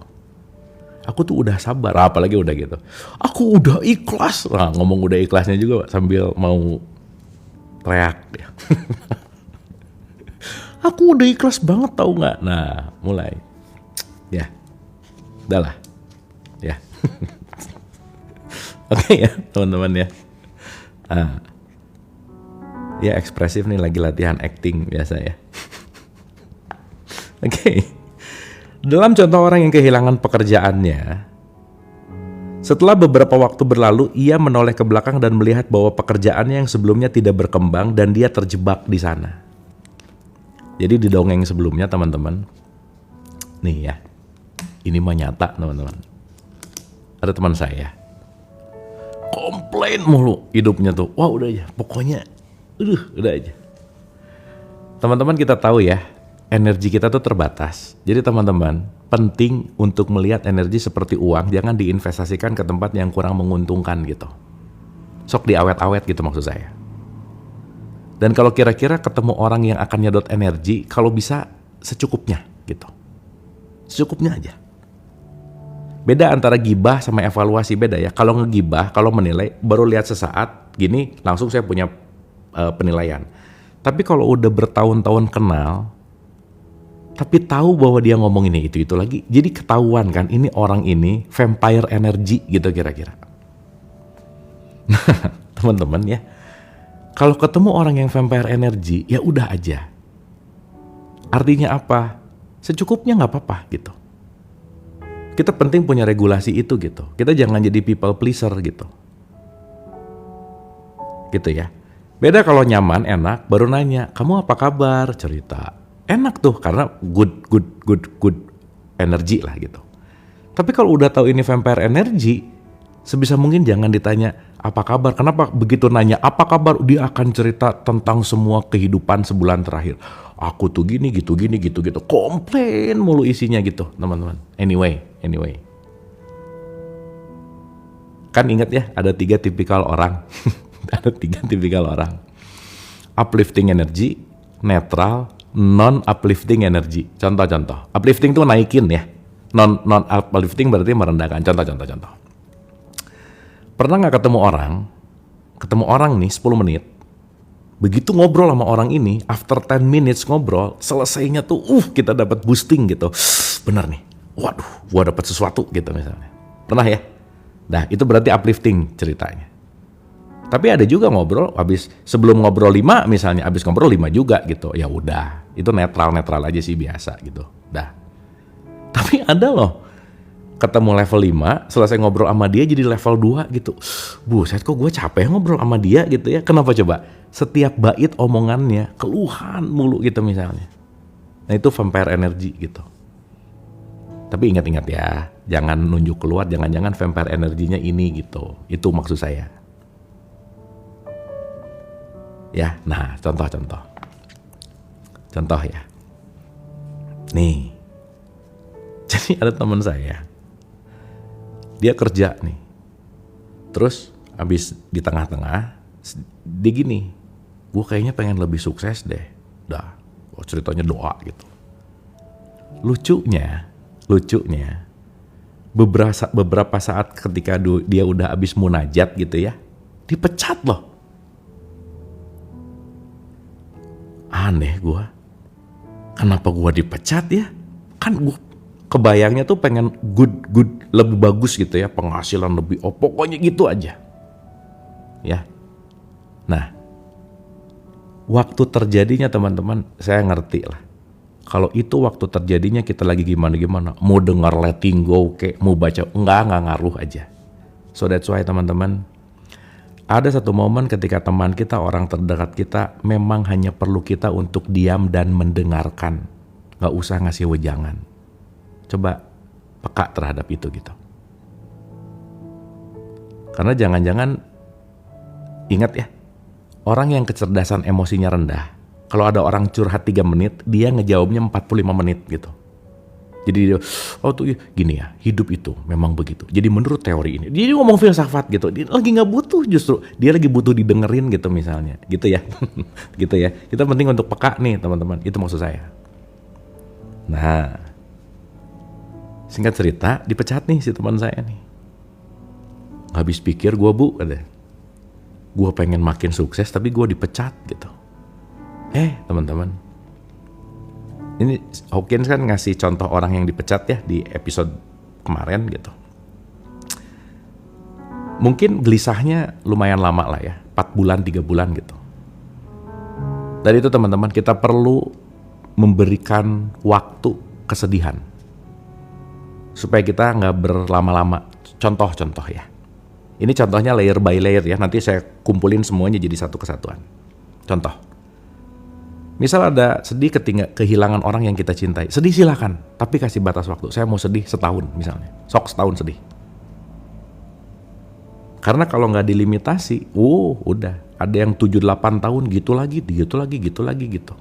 Aku tuh udah sabar, apalagi udah gitu. Aku udah ikhlas. Nah, ngomong udah ikhlasnya juga sambil mau teriak ya. Aku udah ikhlas banget tau nggak? Nah, mulai. Ya, udahlah. Ya. Oke ya, teman-teman ya. Ya ekspresif nih, lagi latihan acting biasa ya. Oke. Dalam contoh orang yang kehilangan pekerjaannya, setelah beberapa waktu berlalu, ia menoleh ke belakang dan melihat bahwa pekerjaannya yang sebelumnya tidak berkembang dan dia terjebak di sana. Jadi di dongeng sebelumnya teman-teman, nih ya, ini mah nyata teman-teman. Ada teman saya, komplain mulu hidupnya tuh. Wah udah aja, pokoknya, udah aja. Teman-teman kita tahu ya, energi kita tuh terbatas. Jadi teman-teman, penting untuk melihat energi seperti uang, jangan diinvestasikan ke tempat yang kurang menguntungkan gitu. Sok diawet-awet gitu maksud saya. Dan kalau kira-kira ketemu orang yang akan nyedot energi, kalau bisa secukupnya gitu. Secukupnya aja. Beda antara gibah sama evaluasi, beda ya. Kalau ngegibah, kalau menilai, baru lihat sesaat, gini langsung saya punya penilaian. Tapi kalau udah bertahun-tahun kenal, tapi tahu bahwa dia ngomong ini itu lagi, jadi ketahuan kan ini orang ini vampire energy gitu kira-kira. Teman-teman ya, kalau ketemu orang yang vampire energy, ya udah aja. Artinya apa? Secukupnya nggak apa-apa gitu. Kita penting punya regulasi itu gitu. Kita jangan jadi people pleaser gitu. Gitu ya. Beda kalau nyaman, enak, baru nanya, kamu apa kabar? Cerita. Enak tuh karena good energi lah gitu. Tapi kalau udah tahu ini vampire energy, sebisa mungkin jangan ditanya apa kabar. Kenapa begitu nanya apa kabar, dia akan cerita tentang semua kehidupan sebulan terakhir. Aku tuh gini gitu. Komplain mulu isinya gitu, teman-teman. Anyway. Kan ingat ya, ada 3 tipikal orang. Ada 3 tipikal orang. Uplifting energy, netral, non-uplifting energy. Contoh-contoh. Uplifting tuh naikin ya. Non-uplifting berarti merendahkan. Contoh. Pernah gak ketemu orang nih 10 menit. Begitu ngobrol sama orang ini, after 10 minutes ngobrol, selesainya tuh kita dapat boosting gitu. Bener nih. Waduh, gua dapat sesuatu gitu misalnya. Pernah ya? Nah, itu berarti uplifting ceritanya. Tapi ada juga ngobrol, sebelum ngobrol 5 misalnya, habis ngobrol 5 juga gitu. Ya udah, itu netral aja sih biasa gitu. Dah. Tapi ada loh, ketemu level 5, selesai ngobrol sama dia jadi level 2 gitu. Buset, kok gue capek ngobrol sama dia gitu ya. Kenapa coba? Setiap bait omongannya keluhan mulu gitu misalnya. Nah itu vampire energy gitu. Tapi ingat-ingat ya, jangan nunjuk keluar, jangan-jangan vampire energinya ini gitu. Itu maksud saya. Ya, nah contoh ya. Nih, jadi ada teman saya, dia kerja nih, terus abis di tengah-tengah, dia gini, gue kayaknya pengen lebih sukses deh, ceritanya doa gitu. Lucunya, beberapa saat ketika dia udah abis munajat gitu ya, dipecat loh. Aneh gue, kenapa gue dipecat ya? Kan gue kebayangnya tuh pengen good, lebih bagus gitu ya, penghasilan lebih, pokoknya gitu aja. Ya. Nah, waktu terjadinya teman-teman, saya ngerti lah. Kalau itu waktu terjadinya kita lagi gimana, mau dengar letting go, kayak mau baca, enggak ngaruh aja. So that's why teman-teman, ada satu momen ketika teman kita, orang terdekat kita, memang hanya perlu kita untuk diam dan mendengarkan. Gak usah ngasih wejangan. Coba peka terhadap itu gitu. Karena jangan-jangan, ingat ya, orang yang kecerdasan emosinya rendah, kalau ada orang curhat 3 menit, dia ngejawabnya 45 menit gitu. Jadi dia, tuh gini ya, hidup itu memang begitu. Jadi menurut teori ini, dia ngomong filsafat gitu. Dia lagi nggak butuh, justru dia lagi butuh didengerin gitu misalnya, gitu ya, gitu ya. Kita penting untuk peka nih teman-teman. Itu maksud saya. Nah, singkat cerita, dipecat nih si teman saya nih. Habis pikir gue gue pengen makin sukses, tapi gue dipecat gitu. Teman-teman. Ini Hawkins kan ngasih contoh orang yang dipecat ya di episode kemarin gitu. Mungkin gelisahnya lumayan lama lah ya, 4 bulan, 3 bulan gitu. Dan itu teman-teman, kita perlu memberikan waktu kesedihan. Supaya kita nggak berlama-lama. Contoh ya. Ini contohnya layer by layer ya, nanti saya kumpulin semuanya jadi satu kesatuan. Contoh. Misal ada sedih kehilangan orang yang kita cintai. Sedih silakan, tapi kasih batas waktu. Saya mau sedih setahun misalnya. Sok setahun sedih. Karena kalau nggak dilimitasi, udah. Ada yang 7-8 tahun gitu lagi gitu.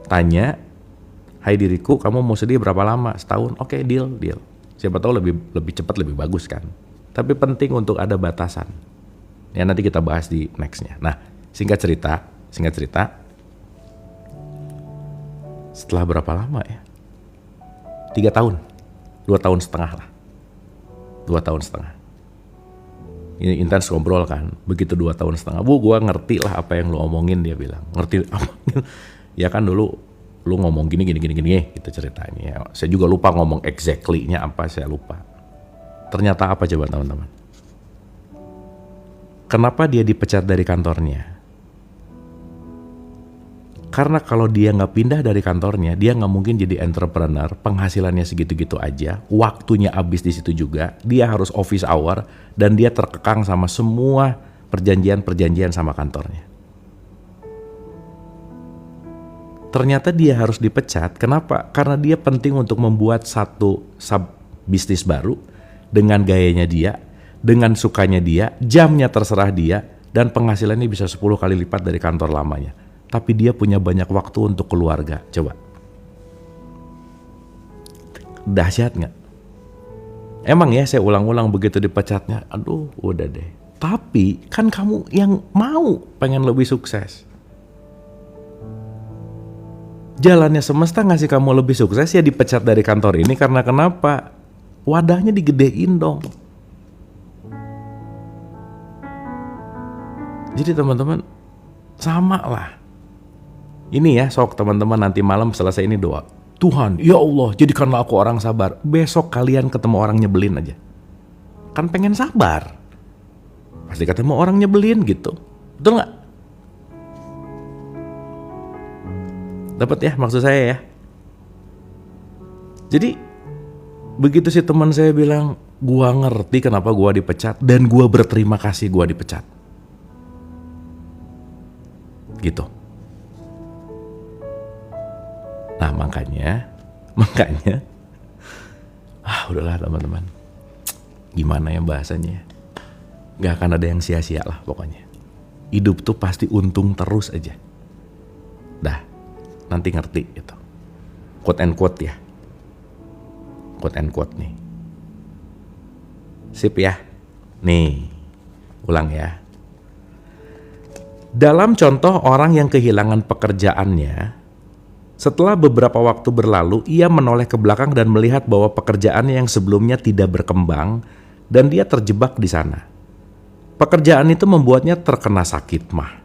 Tanya, hai diriku, kamu mau sedih berapa lama? Setahun? Oke, deal. Siapa tahu lebih cepat, lebih bagus kan. Tapi penting untuk ada batasan. Ya nanti kita bahas di nextnya. Nah, singkat cerita, setelah berapa lama ya? 3 tahun, 2 tahun setengah lah. 2 tahun setengah. Ini intens ngobrol kan. Begitu 2 tahun setengah, gue ngerti lah apa yang lu omongin, dia bilang. Ngerti apa? Ya kan dulu lu ngomong gini gitu ceritanya. Saya juga lupa ngomong exactly-nya apa, saya lupa. Ternyata apa coba teman-teman? Kenapa dia dipecat dari kantornya? Karena kalau dia nggak pindah dari kantornya, dia nggak mungkin jadi entrepreneur, penghasilannya segitu-gitu aja, waktunya habis di situ juga, dia harus office hour, dan dia terkekang sama semua perjanjian sama kantornya. Ternyata dia harus dipecat, kenapa? Karena dia penting untuk membuat satu sub bisnis baru, dengan gayanya dia, dengan sukanya dia, jamnya terserah dia, dan penghasilannya bisa 10 kali lipat dari kantor lamanya. Tapi dia punya banyak waktu untuk keluarga. Coba. Dahsyat gak? Emang ya saya ulang-ulang begitu dipecatnya, aduh udah deh. Tapi kan kamu yang mau pengen lebih sukses. Jalannya semesta ngasih kamu lebih sukses ya dipecat dari kantor ini karena kenapa? Wadahnya digedein dong. Jadi teman-teman, sama lah. Ini ya, sok teman-teman nanti malam selesai ini doa. Tuhan, ya Allah, jadikanlah aku orang sabar. Besok kalian ketemu orang nyebelin aja. Kan pengen sabar. Pasti ketemu orang nyebelin gitu. Betul gak? Dapat ya maksud saya ya? Jadi begitu si teman saya bilang, gua ngerti kenapa gua dipecat dan gua berterima kasih gua dipecat. Gitu. Nah makanya udahlah teman-teman, gimana ya bahasanya, gak akan ada yang sia-sia lah pokoknya. Hidup tuh pasti untung terus aja. Dah, nanti ngerti gitu. Quote and quote ya. Quote and quote nih. Sip ya. Nih, ulang ya. Dalam contoh orang yang kehilangan pekerjaannya, setelah beberapa waktu berlalu, ia menoleh ke belakang dan melihat bahwa pekerjaannya yang sebelumnya tidak berkembang dan dia terjebak di sana. Pekerjaan itu membuatnya terkena sakit mah.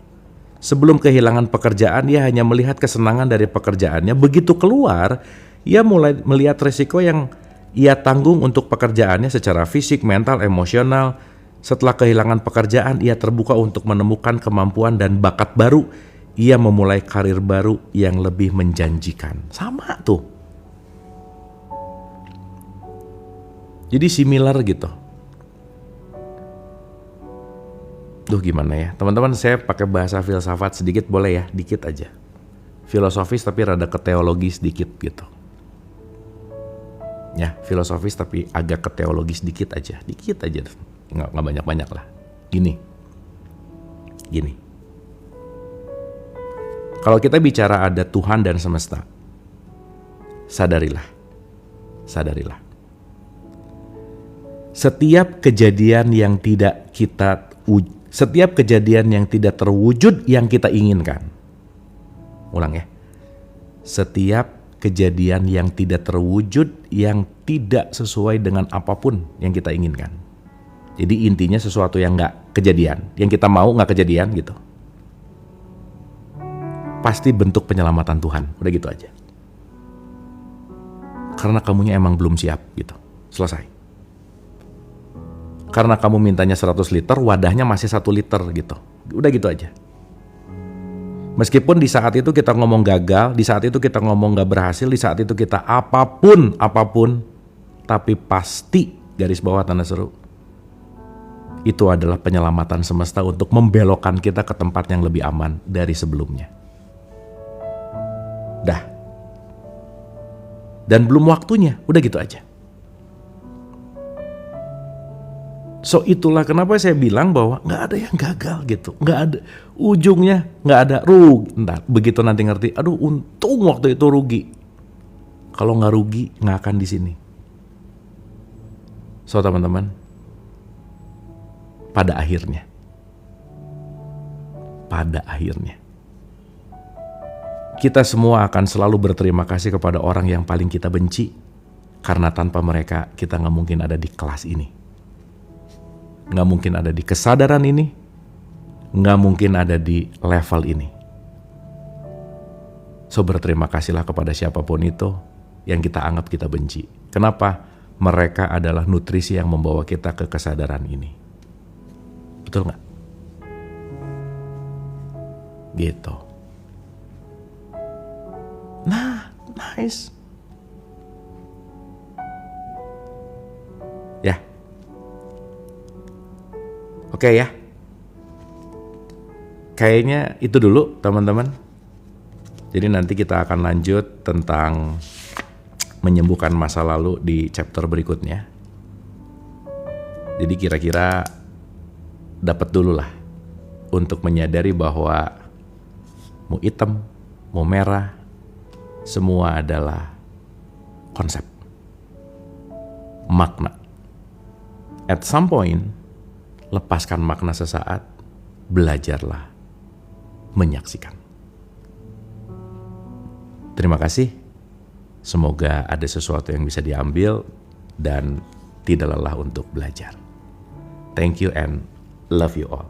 Sebelum kehilangan pekerjaan, ia hanya melihat kesenangan dari pekerjaannya. Begitu keluar, ia mulai melihat risiko yang ia tanggung untuk pekerjaannya secara fisik, mental, emosional. Setelah kehilangan pekerjaan, ia terbuka untuk menemukan kemampuan dan bakat baru. Ia memulai karir baru yang lebih menjanjikan. Sama tuh. Jadi similar gitu. Duh gimana ya, teman-teman, saya pakai bahasa filsafat sedikit boleh ya, dikit aja. Filosofis tapi rada ke teologis dikit gitu. Ya, filosofis tapi agak ke teologis dikit aja, nggak banyak-banyak lah. Gini. Kalau kita bicara ada Tuhan dan semesta, sadarilah. Setiap kejadian yang tidak terwujud yang kita inginkan. Ulang ya. Setiap kejadian yang tidak terwujud yang tidak sesuai dengan apapun yang kita inginkan. Jadi intinya sesuatu yang gak kejadian, yang kita mau gak kejadian gitu. Pasti bentuk penyelamatan Tuhan, udah gitu aja. Karena kamunya emang belum siap gitu, selesai. Karena kamu mintanya 100 liter, wadahnya masih 1 liter gitu. Udah gitu aja. Meskipun di saat itu kita ngomong gagal, di saat itu kita ngomong gak berhasil, di saat itu kita apapun, tapi pasti garis bawah tanda seru. Itu adalah penyelamatan semesta untuk membelokkan kita ke tempat yang lebih aman dari sebelumnya. Dah. Dan belum waktunya, udah gitu aja. So itulah kenapa saya bilang bahwa gak ada yang gagal gitu. Gak ada ujungnya, gak ada rugi. Ntar begitu nanti ngerti, aduh untung waktu itu rugi. Kalau gak rugi, gak akan di sini. So teman-teman, pada akhirnya, kita semua akan selalu berterima kasih kepada orang yang paling kita benci. Karena tanpa mereka, kita gak mungkin ada di kelas ini. Gak mungkin ada di kesadaran ini, gak mungkin ada di level ini. So berterima kasihlah kepada siapapun itu yang kita anggap kita benci. Kenapa? Mereka adalah nutrisi yang membawa kita ke kesadaran ini. Betul gak? Gitu. Nah, nice. Ya. Oke ya. Kayaknya itu dulu teman-teman. Jadi nanti kita akan lanjut tentang menyembuhkan masa lalu di chapter berikutnya. Jadi kira-kira dapat dulu lah untuk menyadari bahwa mau hitam, mau merah, semua adalah konsep, makna. At some point, lepaskan makna sesaat, belajarlah menyaksikan. Terima kasih. Semoga ada sesuatu yang bisa diambil dan tidak lelah untuk belajar. Thank you and love you all.